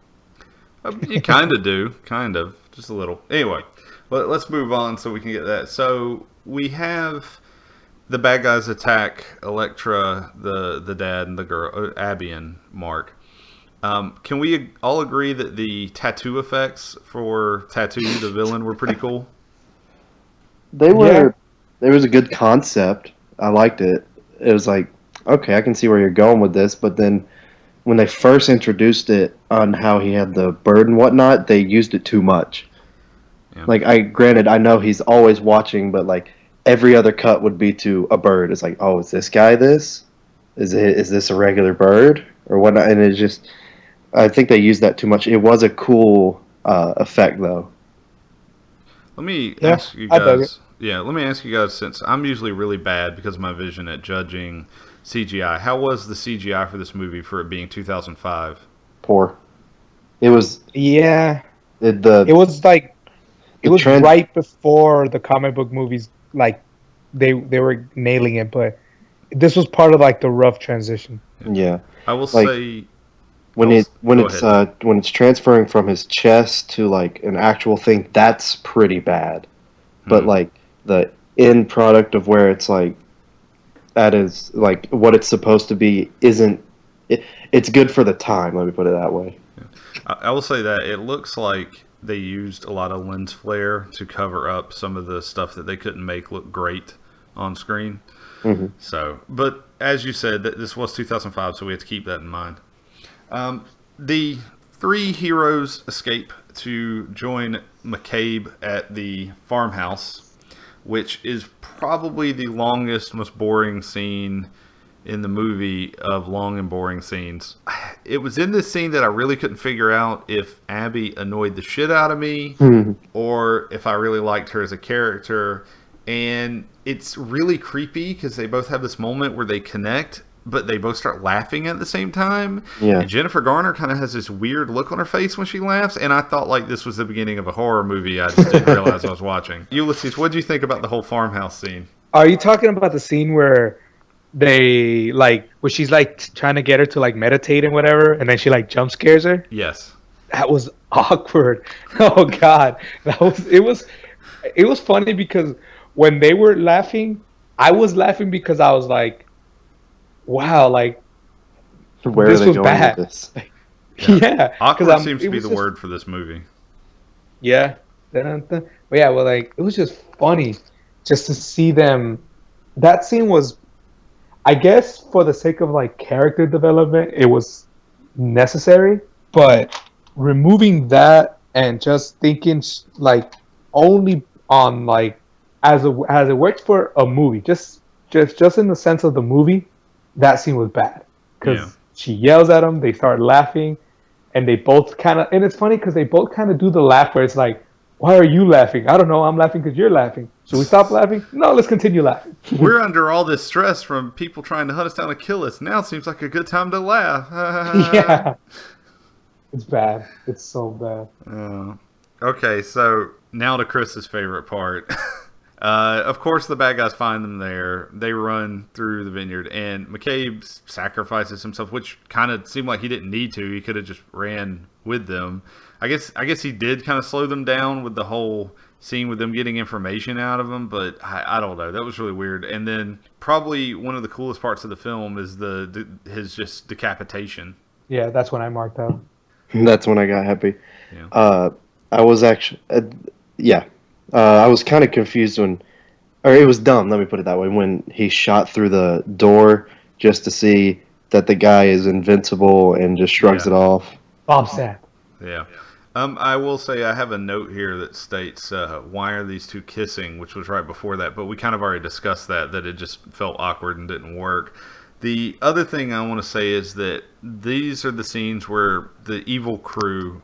You kind of do. Kind of. Just a little. Anyway, let's move on so we can get that. So we have the bad guys attack Elektra, the dad, and the girl, Abby and Mark. Can we all agree that the tattoo effects for Tattoo, the villain, were pretty cool? They were. Yeah. There was a good concept. I liked it. It was like, okay, I can see where you're going with this, but then when they first introduced it on how he had the bird and whatnot, they used it too much. Yeah. Like, I know he's always watching, but like every other cut would be to a bird. It's like, oh, is this guy this? Is this a regular bird or whatnot? And it's just, I think they used that too much. It was a cool effect though. Let me ask you guys. Yeah, let me ask you guys, since I'm usually really bad because of my vision at judging CGI. How was the CGI for this movie for it being 2005? Poor. It was. Yeah. It was right before the comic book movies. Like they were nailing it, but this was part of like the rough transition. Yeah. I will say when it's transferring from his chest to like an actual thing, that's pretty bad. But like the end product of where it's like that is like what it's supposed to be isn't. It's good for the time. Let me put it that way. Yeah. I will say that it looks like they used a lot of lens flare to cover up some of the stuff that they couldn't make look great on screen. Mm-hmm. So, but as you said, that this was 2005, so we have to keep that in mind. The three heroes escape to join McCabe at the farmhouse, which is probably the longest, most boring scene in the movie of long and boring scenes. It was in this scene that I really couldn't figure out if Abby annoyed the shit out of me or if I really liked her as a character. And it's really creepy because they both have this moment where they connect, but they both start laughing at the same time. Yeah. And Jennifer Garner kind of has this weird look on her face when she laughs, and I thought like this was the beginning of a horror movie. I just didn't realize I was watching. Ulysses, what did you think about the whole farmhouse scene? Are you talking about the scene where they where she's like trying to get her to like meditate and whatever, and then she like jump scares her? Yes. That was awkward. Oh God, it was funny because when they were laughing, I was laughing because I was like, wow, like where this are they was going bad. With this? Yeah. Awkward seems to be the word for this movie. Yeah. But yeah, well, like it was just funny just to see them. That scene was, I guess, for the sake of like character development, it was necessary. But removing that and just thinking like only on like as it works for a movie, just in the sense of the movie, that scene was bad because she yells at him, they start laughing, and they both kind of, and it's funny because they both kind of do the laugh where it's like, why are you laughing? I don't know, I'm laughing because you're laughing. Should we stop laughing? No, let's continue laughing. We're under all this stress from people trying to hunt us down and kill us. Now it seems like a good time to laugh. Yeah. It's bad. It's so bad. Okay, so now to Chris's favorite part. Of course, the bad guys find them there. They run through the vineyard, and McCabe sacrifices himself, which kind of seemed like he didn't need to. He could have just ran with them. I guess he did kind of slow them down with the whole scene with them getting information out of them, but I don't know. That was really weird. And then probably one of the coolest parts of the film is his just decapitation. Yeah, that's when I marked out. That's when I got happy. Yeah. I was actually, yeah, I was kind of confused or it was dumb. Let me put it that way. When he shot through the door just to see that the guy is invincible and just shrugs Yeah. it off. Bob Sapp. Yeah. I will say I have a note here that states, why are these two kissing, which was right before that, but we kind of already discussed that it just felt awkward and didn't work. The other thing I want to say is that these are the scenes where the evil crew,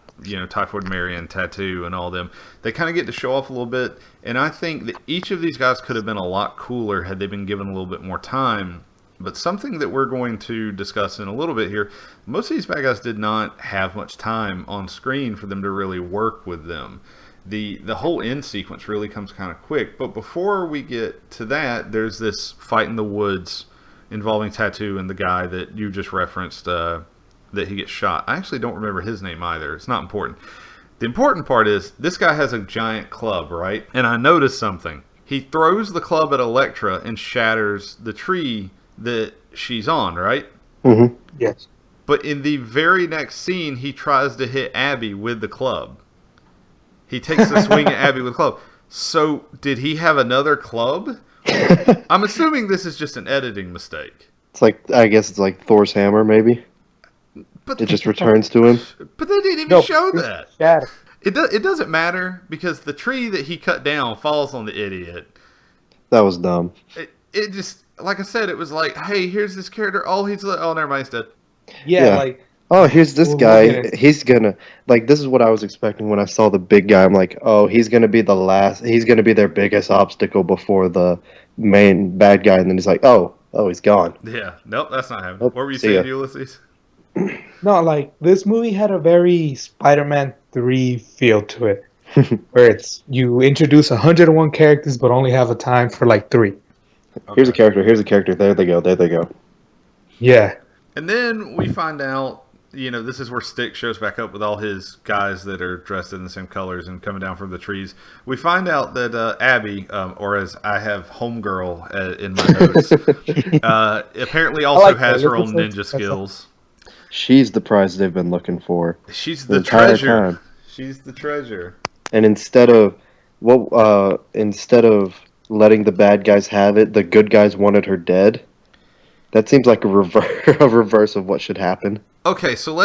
Typhoid Mary and Tattoo and all them, they kind of get to show off a little bit, and I think that each of these guys could have been a lot cooler had they been given a little bit more time. But something that we're going to discuss in a little bit here, most of these bad guys did not have much time on screen for them to really work with them. The whole end sequence really comes kind of quick. But before we get to that, there's this fight in the woods involving Tattoo and the guy that you just referenced, that he gets shot. I actually don't remember his name either. It's not important. The important part is this guy has a giant club, right? And I noticed something. He throws the club at Elektra and shatters the tree that she's on, right? Mm-hmm. Yes. But in the very next scene, he tries to hit Abby with the club. He takes a swing at Abby with the club. So, did he have another club? I'm assuming this is just an editing mistake. I guess it's like Thor's hammer, maybe. But It just returns to him. But they didn't even show that. Shattered. It doesn't matter because the tree that he cut down falls on the idiot. That was dumb. It just, like I said, it was like, hey, here's this character. Oh, never mind, he's dead. Yeah, Yeah. Oh, here's this We'll guy. get it. He's gonna this is what I was expecting when I saw the big guy. I'm like, oh, he's gonna be he's gonna be their biggest obstacle before the main bad guy, and then he's like, oh, he's gone. Yeah, nope, that's not happening. Nope, What were you see saying, ya. Ulysses? No, this movie had a very Spider-Man 3 feel to it, where it's you introduce 101 characters but only have a time for 3. Here's a character. There they go. Yeah. And then we find out, this is where Stick shows back up with all his guys that are dressed in the same colors and coming down from the trees. We find out that Abby, or as I have Homegirl in my notes, apparently also like that. has her Looks own like- ninja skills. She's the prize they've been looking for She's the the entire treasure. time. She's the treasure. And instead of letting the bad guys have it, the good guys wanted her dead. That seems like a reverse of what should happen. Okay, so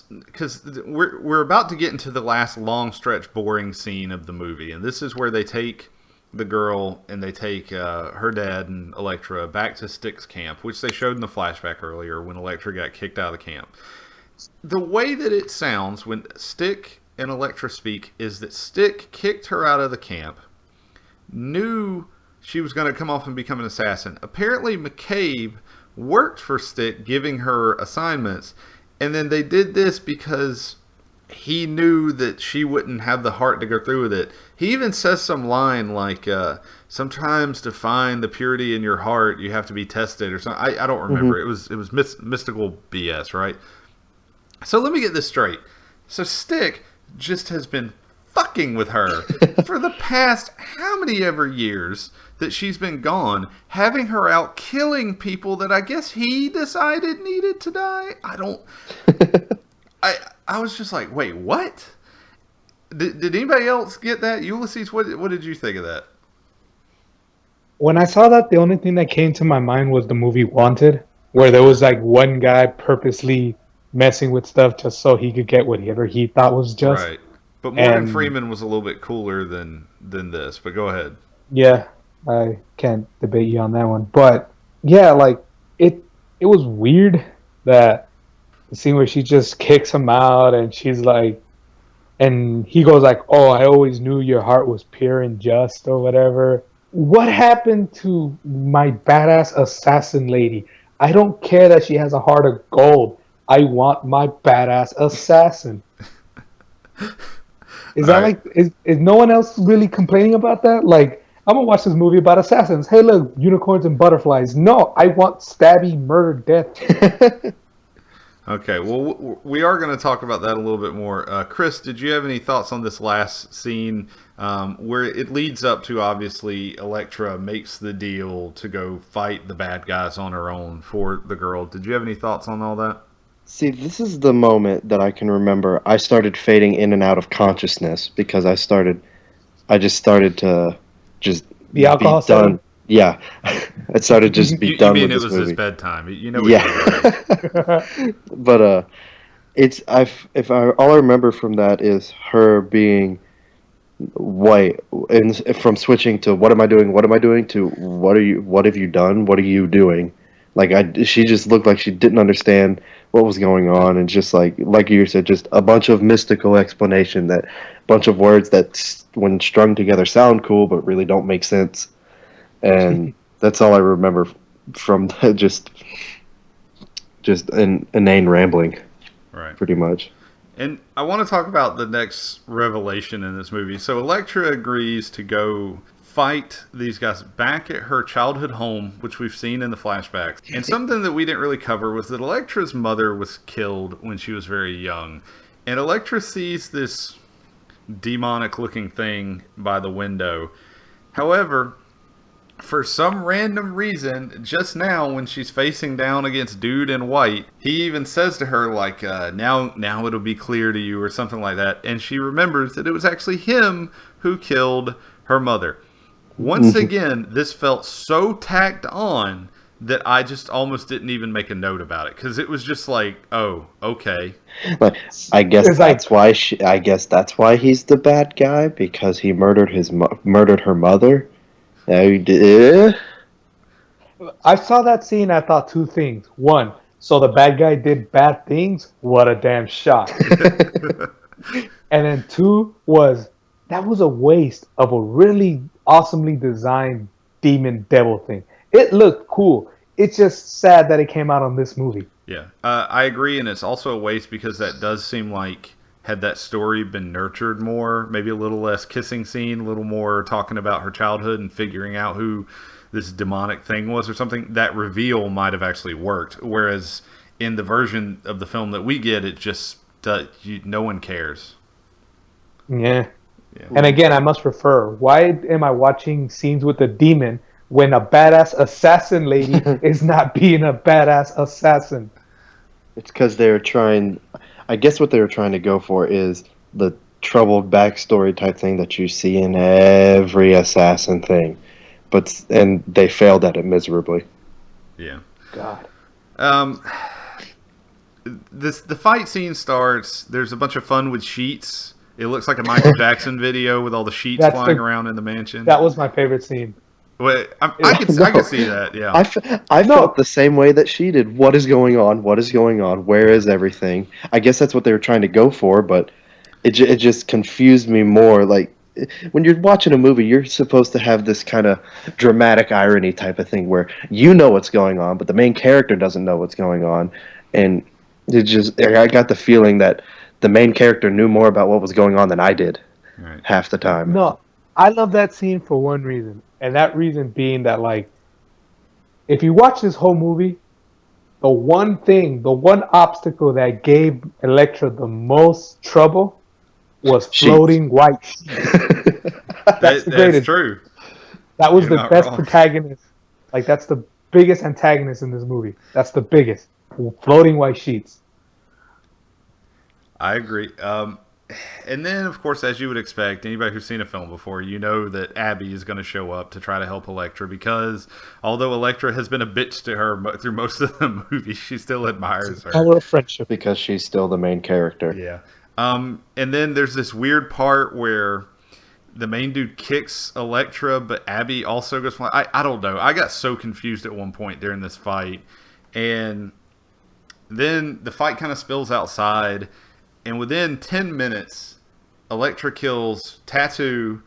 because we're about to get into the last long stretch boring scene of the movie, and this is where they take the girl and they take her dad and Elektra back to Stick's camp, which they showed in the flashback earlier when Elektra got kicked out of the camp. The way that it sounds when Stick and Elektra speak is that Stick kicked her out of the camp, knew she was going to come off and become an assassin. Apparently McCabe worked for Stick, giving her assignments, and then they did this because he knew that she wouldn't have the heart to go through with it. He even says some line like, sometimes to find the purity in your heart, you have to be tested or something. I don't remember. Mm-hmm. It was mystical BS, right? So let me get this straight. So Stick just has been fucking with her for the past how many ever years that she's been gone, having her out killing people that I guess he decided needed to die. I was just like, wait, what? Did anybody else get that? Ulysses, what did you think of that? When I saw that, the only thing that came to my mind was the movie Wanted, where there was one guy purposely messing with stuff just so he could get whatever he thought was just. Right. But Morgan And- Freeman was a little bit cooler than this, but go ahead. Yeah, I can't debate you on that one. But yeah, it was weird that the scene where she just kicks him out and she's like, and he goes like, "Oh, I always knew your heart was pure and just," or whatever. What happened to my badass assassin lady? I don't care that she has a heart of gold. I want my badass assassin. Is All that right. like is no one else really complaining about that? Like, I'm gonna watch this movie about assassins. Hey, look, unicorns and butterflies. No, I want stabby, murder, death. Okay, well, we are going to talk about that a little bit more. Chris, did you have any thoughts on this last scene where it leads up to obviously Elektra makes the deal to go fight the bad guys on her own for the girl? Did you have any thoughts on all that? See, this is the moment that I can remember I started fading in and out of consciousness because I just started to just The be alcohol done. setting. Yeah, I started just be You done mean with it this was his movie. bedtime? You know he Yeah, goes early. but it's if I all I remember from that is her being white and from switching to what am I doing to what have you done, what are you doing, like she just looked like she didn't understand what was going on, and just like you said, just a bunch of mystical explanation, that bunch of words that when strung together sound cool but really don't make sense, and that's all I remember from just an inane rambling Right. pretty much. And I want to talk about the next revelation in this movie. So Elektra agrees to go fight these guys back at her childhood home, which we've seen in the flashbacks. And something that we didn't really cover was that Elektra's mother was killed when she was very young. And Elektra sees this demonic looking thing by the window. However, for some random reason, just now when she's facing down against Dude in White, he even says to her like, "Now it'll be clear to you," or something like that, and she remembers that it was actually him who killed her mother. Once again, this felt so tacked on that I just almost didn't even make a note about it because it was just like, oh, okay, But It's like I guess that's why he's the bad guy, because he murdered her mother. I saw that scene. I thought two things. One, so the bad guy did bad things. What a damn shot. And then two was that was a waste of a really awesomely designed demon devil thing. It looked cool. It's just sad that it came out on this movie. Yeah, I agree, and it's also a waste because that does seem like had that story been nurtured more, maybe a little less kissing scene, a little more talking about her childhood and figuring out who this demonic thing was or something, that reveal might have actually worked. Whereas in the version of the film that we get, it just no one cares. Yeah. Yeah. And again, I must refer. Why am I watching scenes with a demon when a badass assassin lady is not being a badass assassin? It's because they're trying. I guess what they were trying to go for is the troubled backstory type thing that you see in every assassin thing, and they failed at it miserably. Yeah. God. Um, the fight scene starts. There's a bunch of fun with sheets. It looks like a Michael Jackson video with all the sheets flying around in the mansion. That was my favorite scene. Wait, I can see that. Yeah. I felt the same way that she did. What is going on? What is going on? Where is everything? I guess that's what they were trying to go for, but it just confused me more. Like, when you're watching a movie, you're supposed to have this kind of dramatic irony type of thing where you know what's going on, but the main character doesn't know what's going on. And I got the feeling that the main character knew more about what was going on than I did Right. half the time. No, I love that scene for one reason, and that reason being that, like, if you watch this whole movie, the one obstacle that gave Elektra the most trouble was floating white sheets. That's true. That was You're the not best wrong. protagonist. Like, that's the biggest antagonist in this movie. That's the biggest. Floating white sheets. I agree. And then, of course, as you would expect, anybody who's seen a film before, you know that Abby is going to show up to try to help Elektra because although Elektra has been a bitch to her through most of the movie, she still admires her. Power of friendship. Because she's still the main character. Yeah. And then there's this weird part where the main dude kicks Elektra, but Abby also goes flying. I don't know. I got so confused at one point during this fight. And then the fight kind of spills outside. And within 10 minutes, Elektra kills Tattoo,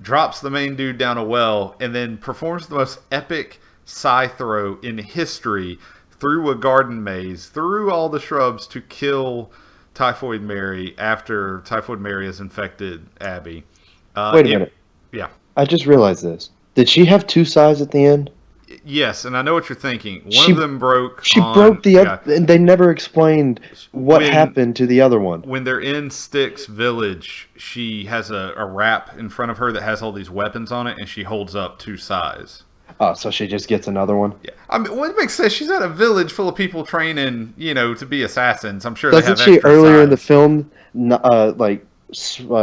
drops the main dude down a well, and then performs the most epic psi throw in history through a garden maze, through all the shrubs to kill Typhoid Mary after Typhoid Mary has infected Abby. Wait a minute. Yeah. I just realized this. Did she have two sides at the end? Yes, and I know what you're thinking. One of them broke. She broke the other, and they never explained what happened to the other one. When they're in Styx Village, she has a wrap in front of her that has all these weapons on it, and she holds up two sides. Oh, so she just gets another one? Yeah. I mean, what makes sense? She's at a village full of people training, to be assassins. I'm sure Doesn't they have extra earlier sides. in the film,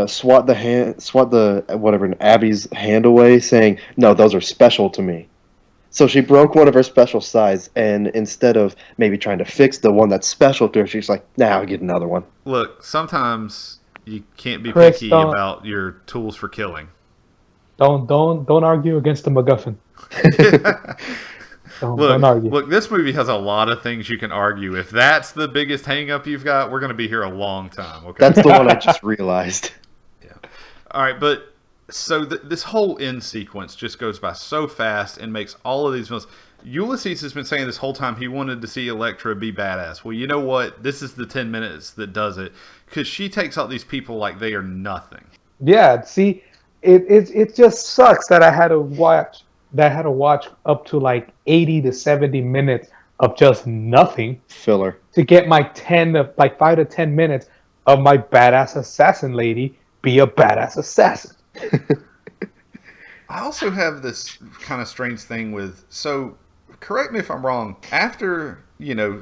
swat Abby's hand away, saying, "No, those are special to me." So she broke one of her special sides, and instead of maybe trying to fix the one that's special to her, she's like, "Nah, I'll get another one." Look, sometimes you can't be Chris, picky about your tools for killing. Don't argue against the MacGuffin. Don't argue. Look, this movie has a lot of things you can argue. If that's the biggest hang-up you've got, we're going to be here a long time. Okay, that's the one I just realized. Yeah. All right, but so this whole end sequence just goes by so fast and makes all of these films. Ulysses has been saying this whole time he wanted to see Elektra be badass. Well, you know what? This is the 10 minutes that does it, because she takes out these people like they are nothing. Yeah, see, it just sucks that I had to watch up to like 80 to 70 minutes of just nothing filler to get my 5 to 10 minutes of my badass assassin lady be a badass assassin. I also have this kind of strange thing with, so correct me if I'm wrong, after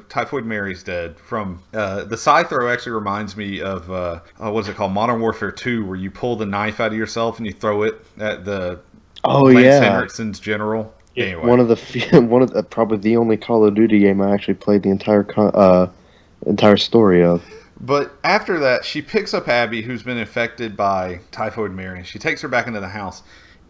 Typhoid Mary's dead, from the side throw actually reminds me of what is it called, Modern Warfare 2, where you pull the knife out of yourself and you throw it at the Lance Henriksen's general. Yeah. Anyway. One of the probably the only Call of Duty game I actually played the entire story of. But after that, she picks up Abby, who's been infected by Typhoid Mary. She takes her back into the house.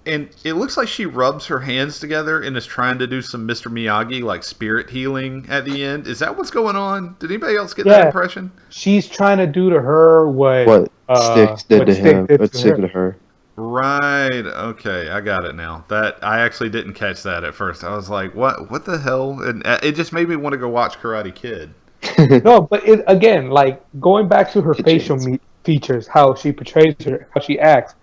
And it looks like she rubs her hands together and is trying to do some Mr. Miyagi, like spirit healing at the end. Is that what's going on? Did anybody else get that impression? She's trying to do to her what Styx did to him. What Styx did to her. Right. Okay, I got it now. That I actually didn't catch that at first. I was like, "What the hell?" And it just made me want to go watch Karate Kid. No, but like going back to her facial features, how she portrays her, how she acts.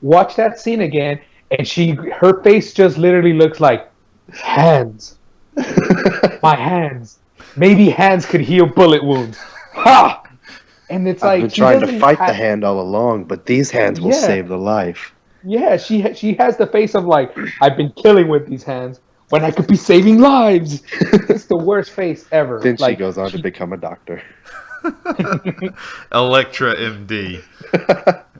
Watch that scene again, and her face just literally looks like hands. My hands. Maybe hands could heal bullet wounds. Ha! And it's I've been trying to fight the hand all along, but these hands will save the life. Yeah, she has the face of like, I've been killing with these hands when I could be saving lives. It's the worst face ever. Then she goes on to become a doctor. Elektra MD.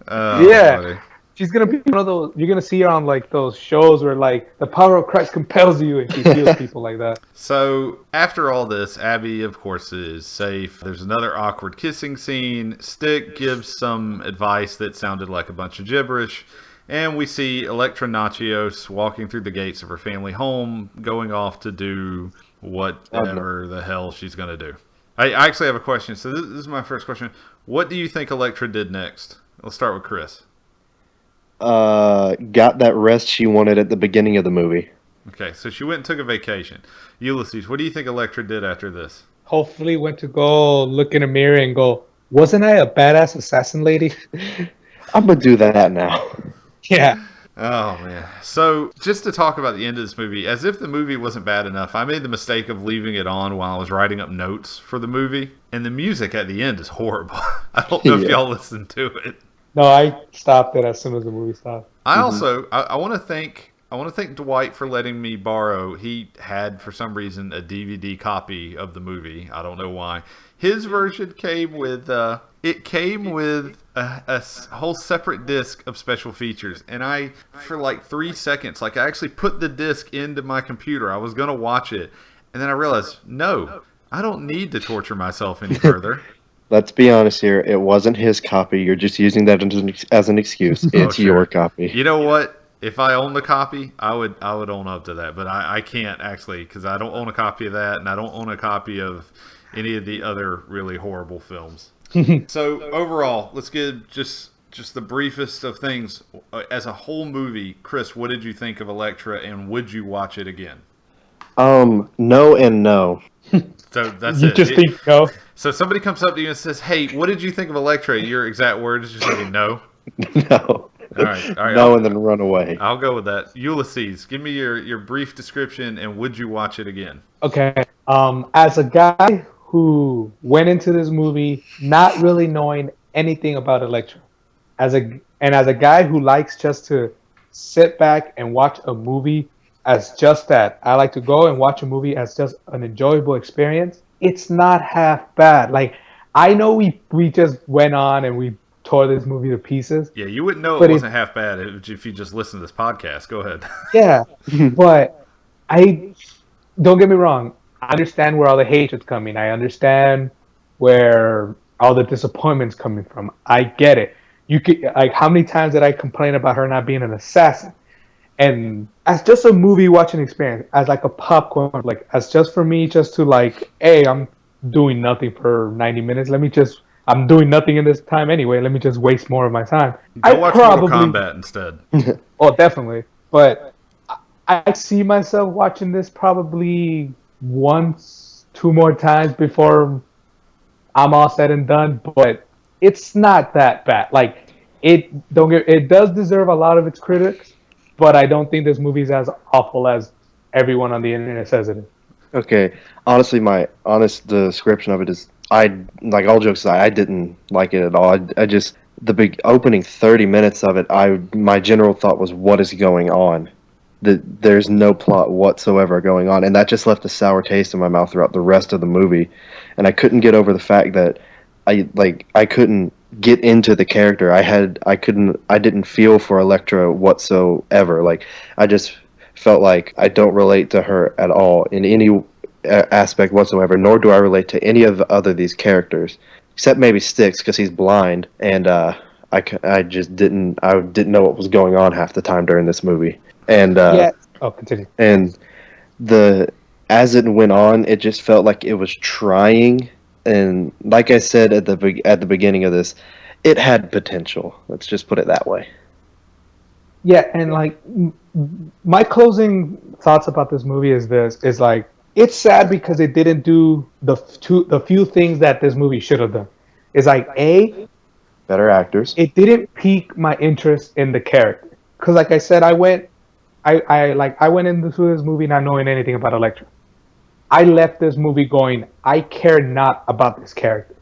Buddy. She's gonna be one of those. You're gonna see her on like those shows where like the power of Christ compels you, and she heals people like that. So after all this, Abby, of course, is safe. There's another awkward kissing scene. Stick gives some advice that sounded like a bunch of gibberish, and we see Elektra Nachios walking through the gates of her family home, going off to do whatever the hell she's gonna do. I actually have a question. So this is my first question. What do you think Elektra did next? Let's start with Chris. Got that rest she wanted at the beginning of the movie. Okay, so she went and took a vacation. Ulysses, what do you think Elektra did after this? Hopefully went to go look in a mirror and go, wasn't I a badass assassin lady? I'm going to do that now. Yeah. Oh, man. So, just to talk about the end of this movie, as if the movie wasn't bad enough, I made the mistake of leaving it on while I was writing up notes for the movie, and the music at the end is horrible. I don't know if y'all listened to it. No, I stopped it as soon as the movie stopped. I also I want to thank Dwight for letting me borrow. He had for some reason a DVD copy of the movie. I don't know why. His version came with a whole separate disc of special features, and I for like 3 seconds, like I actually put the disc into my computer. I was gonna watch it, and then I realized no, I don't need to torture myself any further. Let's be honest here. It wasn't his copy. You're just using that as an excuse. It's your copy. You know what? If I owned the copy, I would own up to that. But I can't actually, because I don't own a copy of that, and I don't own a copy of any of the other really horrible films. So overall, let's get just the briefest of things. As a whole movie, Chris, what did you think of Elektra, and would you watch it again? No and no. So that's you it. Just think no. So somebody comes up to you and says, "Hey, what did you think of Elektra?" Your exact words, just say no. No. All right. No, and then run away. I'll go with that. Ulysses, give me your brief description, and would you watch it again? Okay. As a guy who went into this movie not really knowing anything about Elektra, as a guy who likes just to sit back and watch a movie as just that, I like to go and watch a movie as just an enjoyable experience. It's not half bad. Like, I know we just went on and we tore this movie to pieces. Yeah, you wouldn't know it But wasn't half bad if you just listened to this podcast. Go ahead. Yeah, but I don't get me wrong. I understand where all the hatred's coming. I understand where all the disappointment's coming from. I get it. You could like how many times did I complain about her not being an assassin? And as just a movie watching experience, as like a popcorn, like as just for me, just to like, hey, I'm doing nothing for 90 minutes. I'm doing nothing in this time anyway. Let me just waste more of my time. Go watch Mortal Kombat instead. Oh, definitely. But I see myself watching this probably once, two more times before I'm all said and done. But it's not that bad. Like it does deserve a lot of its critics, but I don't think this movie's as awful as everyone on the internet says it is. Okay, honestly, my honest description of it is, like all jokes aside, I didn't like it at all. I just the big opening 30 minutes of it, my general thought was, what is going on? There's no plot whatsoever going on, and that just left a sour taste in my mouth throughout the rest of the movie, and I couldn't get over the fact that I couldn't get into the character. I didn't feel for Elektra whatsoever. Like, I just felt like I don't relate to her at all in any aspect whatsoever, nor do I relate to any of the other these characters, except maybe Styx because he's blind, and I just didn't know what was going on half the time during this movie. And Yeah. Oh, continue. and as it went on, it just felt like it was trying, and like I said at the beginning of this, it had potential. Let's just put it that way. Yeah, and like my closing thoughts about this movie is like it's sad because it didn't do the few things that this movie should have done. It's like Better actors. it didn't pique my interest in the character because like I said, I went into this movie not knowing anything about Elektra. I left this movie going, I care not about this character.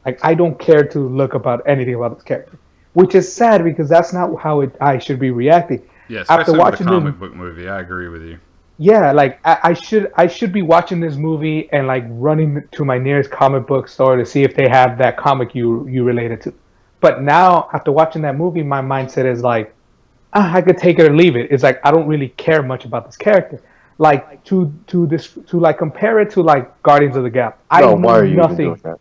Like, I don't care to look about anything about this character, which is sad because that's not how I should be reacting. Yeah, especially with a comic book movie. I agree with you. Yeah, like I should be watching this movie and like running to my nearest comic book store to see if they have that comic you related to. But now after watching that movie, my mindset is like, I could take it or leave it. It's like I don't really care much about this character. Like to like compare it to like Guardians of the Galaxy. Why are you even doing that?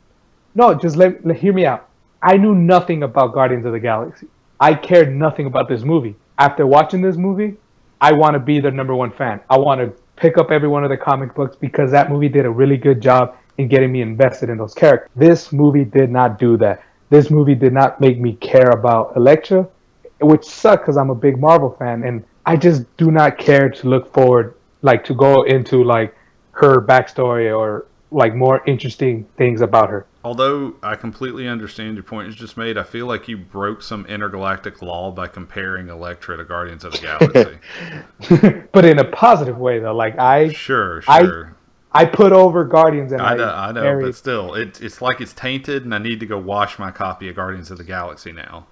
No, just let hear me out. I knew nothing about Guardians of the Galaxy. I cared nothing about this movie. After watching this movie, I want to be their number one fan. I want to pick up every one of the comic books because that movie did a really good job in getting me invested in those characters. This movie did not do that. This movie did not make me care about Elektra, which sucked because I'm a big Marvel fan, and I just do not care to look forward, like to go into like her backstory or like more interesting things about her. Although I completely understand your point you just made, I feel like you broke some intergalactic law by comparing Elektra to Guardians of the Galaxy. But in a positive way, though. Like Sure. I put over Guardians, and I know, but still, it's like it's tainted, and I need to go wash my copy of Guardians of the Galaxy now.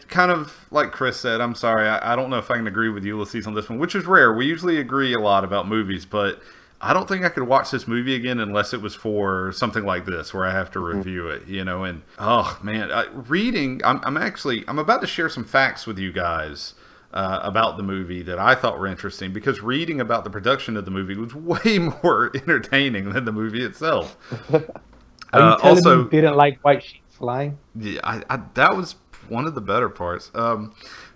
Kind of like Chris said, I'm sorry, I don't know if I can agree with Ulysses on this one, which is rare. We usually agree a lot about movies, but I don't think I could watch this movie again unless it was for something like this, where I have to review it, and oh man, reading, I'm about to share some facts with you guys about the movie that I thought were interesting, because reading about the production of the movie was way more entertaining than the movie itself. Are you telling me you didn't like White Sheep flying? Yeah, that was one of the better parts.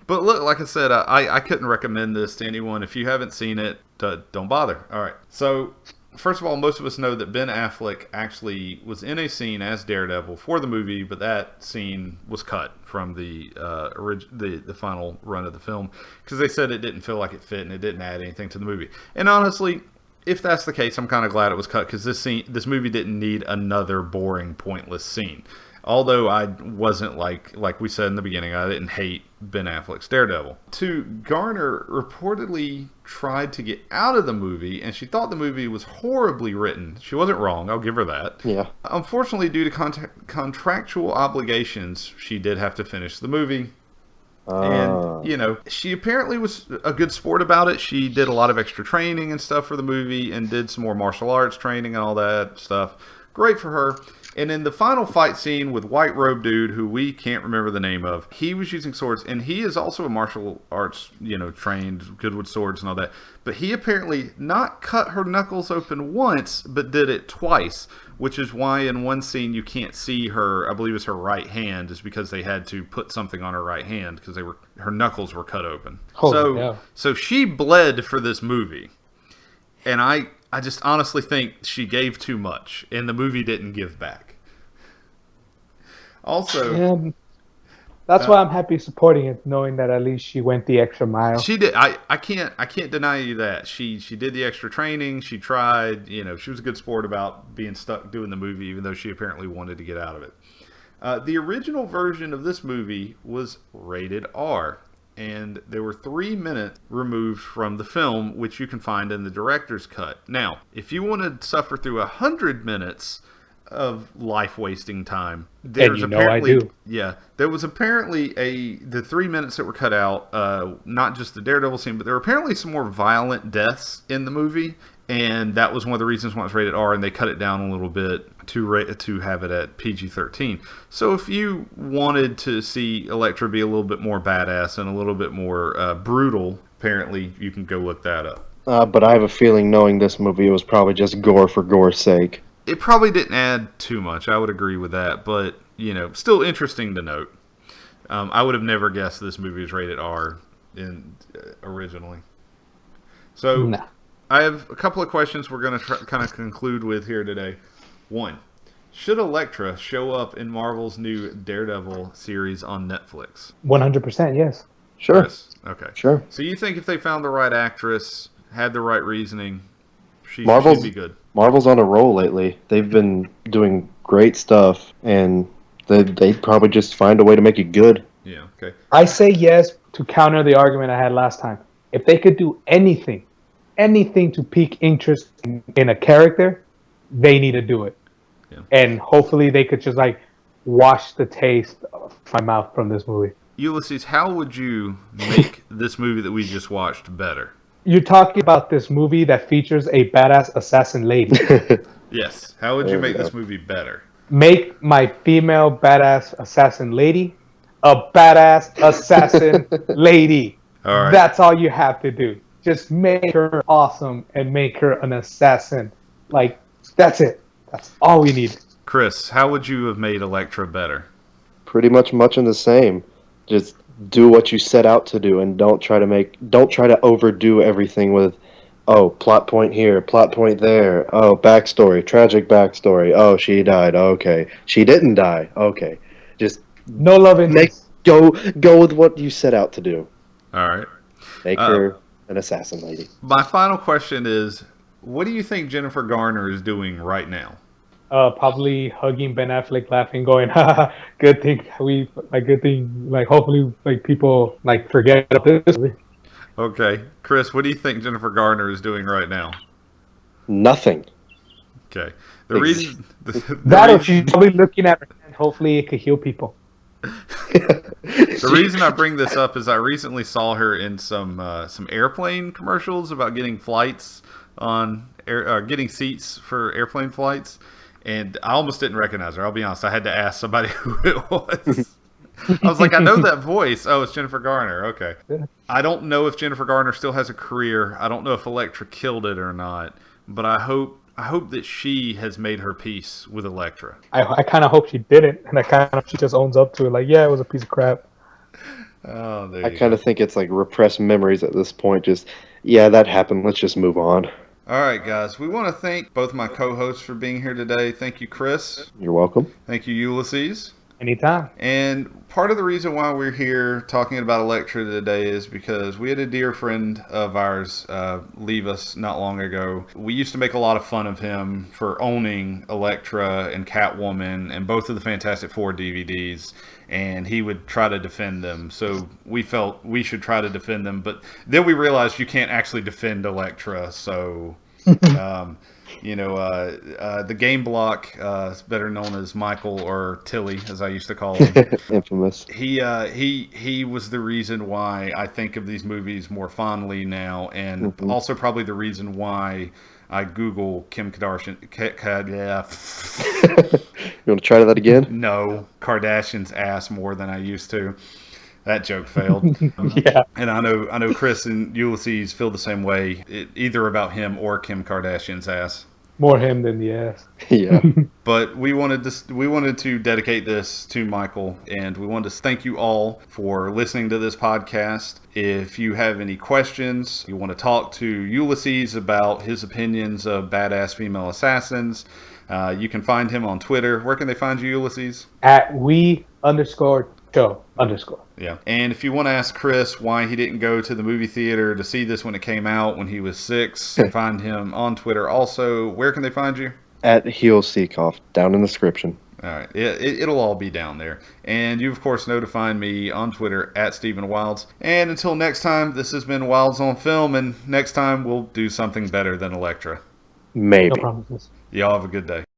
But look, like I said, I couldn't recommend this to anyone. If you haven't seen it, don't bother. All right. So, first of all, most of us know that Ben Affleck actually was in a scene as Daredevil for the movie, but that scene was cut from the final run of the film because they said it didn't feel like it fit and it didn't add anything to the movie. And honestly, if that's the case, I'm kind of glad it was cut, because this movie didn't need another boring, pointless scene. Although I wasn't like we said in the beginning, I didn't hate Ben Affleck's Daredevil. 2, Garner reportedly tried to get out of the movie, and she thought the movie was horribly written. She wasn't wrong, I'll give her that. Yeah. Unfortunately, due to contractual obligations, she did have to finish the movie. And, you know, she apparently was a good sport about it. She did a lot of extra training and stuff for the movie and did some more martial arts training and all that stuff. Great for her. And in the final fight scene with White Robe Dude, who we can't remember the name of, he was using swords, and he is also a martial arts, you know, trained, good with swords and all that. But he apparently not cut her knuckles open once, but did it twice, which is why in one scene you can't see her, I believe it's her right hand, is because they had to put something on her right hand because her knuckles were cut open. So she bled for this movie. And I just honestly think she gave too much, and the movie didn't give back. Also, that's why I'm happy supporting it, knowing that at least she went the extra mile. She did. I can't deny you that she did the extra training. She tried. You know, she was a good sport about being stuck doing the movie, even though she apparently wanted to get out of it. The original version of this movie was rated R. And there were 3 minutes removed from the film, which you can find in the director's cut. Now, if you want to suffer through 100 minutes of life-wasting time, and you know I do. Yeah, there was apparently the 3 minutes that were cut out, not just the Daredevil scene, but there were apparently some more violent deaths in the movie. And that was one of the reasons why it's rated R, and they cut it down a little bit to have it at PG-13. So if you wanted to see Elektra be a little bit more badass and a little bit more brutal, apparently you can go look that up. But I have a feeling, knowing this movie, it was probably just gore for gore's sake. It probably didn't add too much. I would agree with that, but you know, still interesting to note. I would have never guessed this movie was rated R originally. So. Nah. I have a couple of questions we're going to kind of conclude with here today. 1, should Elektra show up in Marvel's new Daredevil series on Netflix? 100%, yes. Sure. Yes. Okay. Sure. So you think if they found the right actress, had the right reasoning, she'd be good? Marvel's on a roll lately. They've been doing great stuff, and they'd probably just find a way to make it good. Yeah, okay. I say yes to counter the argument I had last time. If they could do anything to pique interest in a character, they need to do it. Yeah. And hopefully they could just like wash the taste of my mouth from this movie. Ulysses, how would you make this movie that we just watched better? You're talking about this movie that features a badass assassin lady. Yes. How would you make this movie better? Make my female badass assassin lady a badass assassin lady. All right. That's all you have to do. Just make her awesome and make her an assassin. Like, that's it. That's all we need. Chris, how would you have made Elektra better? Pretty much in the same. Just do what you set out to do, and don't try to overdo everything with, oh, plot point here, plot point there, oh, backstory, tragic backstory, oh, she died, okay. She didn't die, okay. Just no love interest. Go with what you set out to do. All right. Make her an assassin lady. My final question is, what do you think Jennifer Garner is doing right now? Probably hugging Ben Affleck, laughing, going, "Ha, good thing, hopefully, people forget this." Okay, Chris, what do you think Jennifer Garner is doing right now? Nothing. Okay, or she's probably looking at her hand. Hopefully, it could heal people. The reason I bring this up is I recently saw her in some airplane commercials about getting flights on getting seats for airplane flights, and I almost didn't recognize her. I'll be honest, I had to ask somebody who it was. I was like, I know that voice. Oh, it's Jennifer Garner. Okay. I don't know if Jennifer Garner still has a career. I don't know if Elektra killed it or not, but I hope that she has made her peace with Elektra. I kind of hope she didn't, and I kind of hope she just owns up to it. Like, yeah, it was a piece of crap. Oh, I kind of think it's like repressed memories at this point. Just, yeah, that happened. Let's just move on. All right, guys. We want to thank both my co-hosts for being here today. Thank you, Chris. You're welcome. Thank you, Ulysses. Anytime. And part of the reason why we're here talking about Elektra today is because we had a dear friend of ours leave us not long ago. We used to make a lot of fun of him for owning Elektra and Catwoman and both of the Fantastic Four DVDs, and he would try to defend them. So we felt we should try to defend them, but then we realized you can't actually defend Elektra, so... the game block, better known as Michael or Tilly, as I used to call him. Infamous. He was the reason why I think of these movies more fondly now, and also probably the reason why I Google Kim Kardashian. You want to try that again? No, Kardashian's ass more than I used to. That joke failed. Yeah. And I know Chris and Ulysses feel the same way, either about him or Kim Kardashian's ass. More him than the ass. Yeah. But we wanted to dedicate this to Michael, and we wanted to thank you all for listening to this podcast. If you have any questions, you want to talk to Ulysses about his opinions of badass female assassins, you can find him on Twitter. Where can they find you, Ulysses? At @we_show_. Yeah. And if you want to ask Chris why he didn't go to the movie theater to see this when it came out when he was 6, find him on Twitter also. Where can they find you? At Heel Seekoff, down in the description. All right. It'll all be down there. And you, of course, know to find me on Twitter at Stephen Wilds. And until next time, this has been Wilds on Film, and next time we'll do something better than Elektra. Maybe. No promises. Y'all have a good day.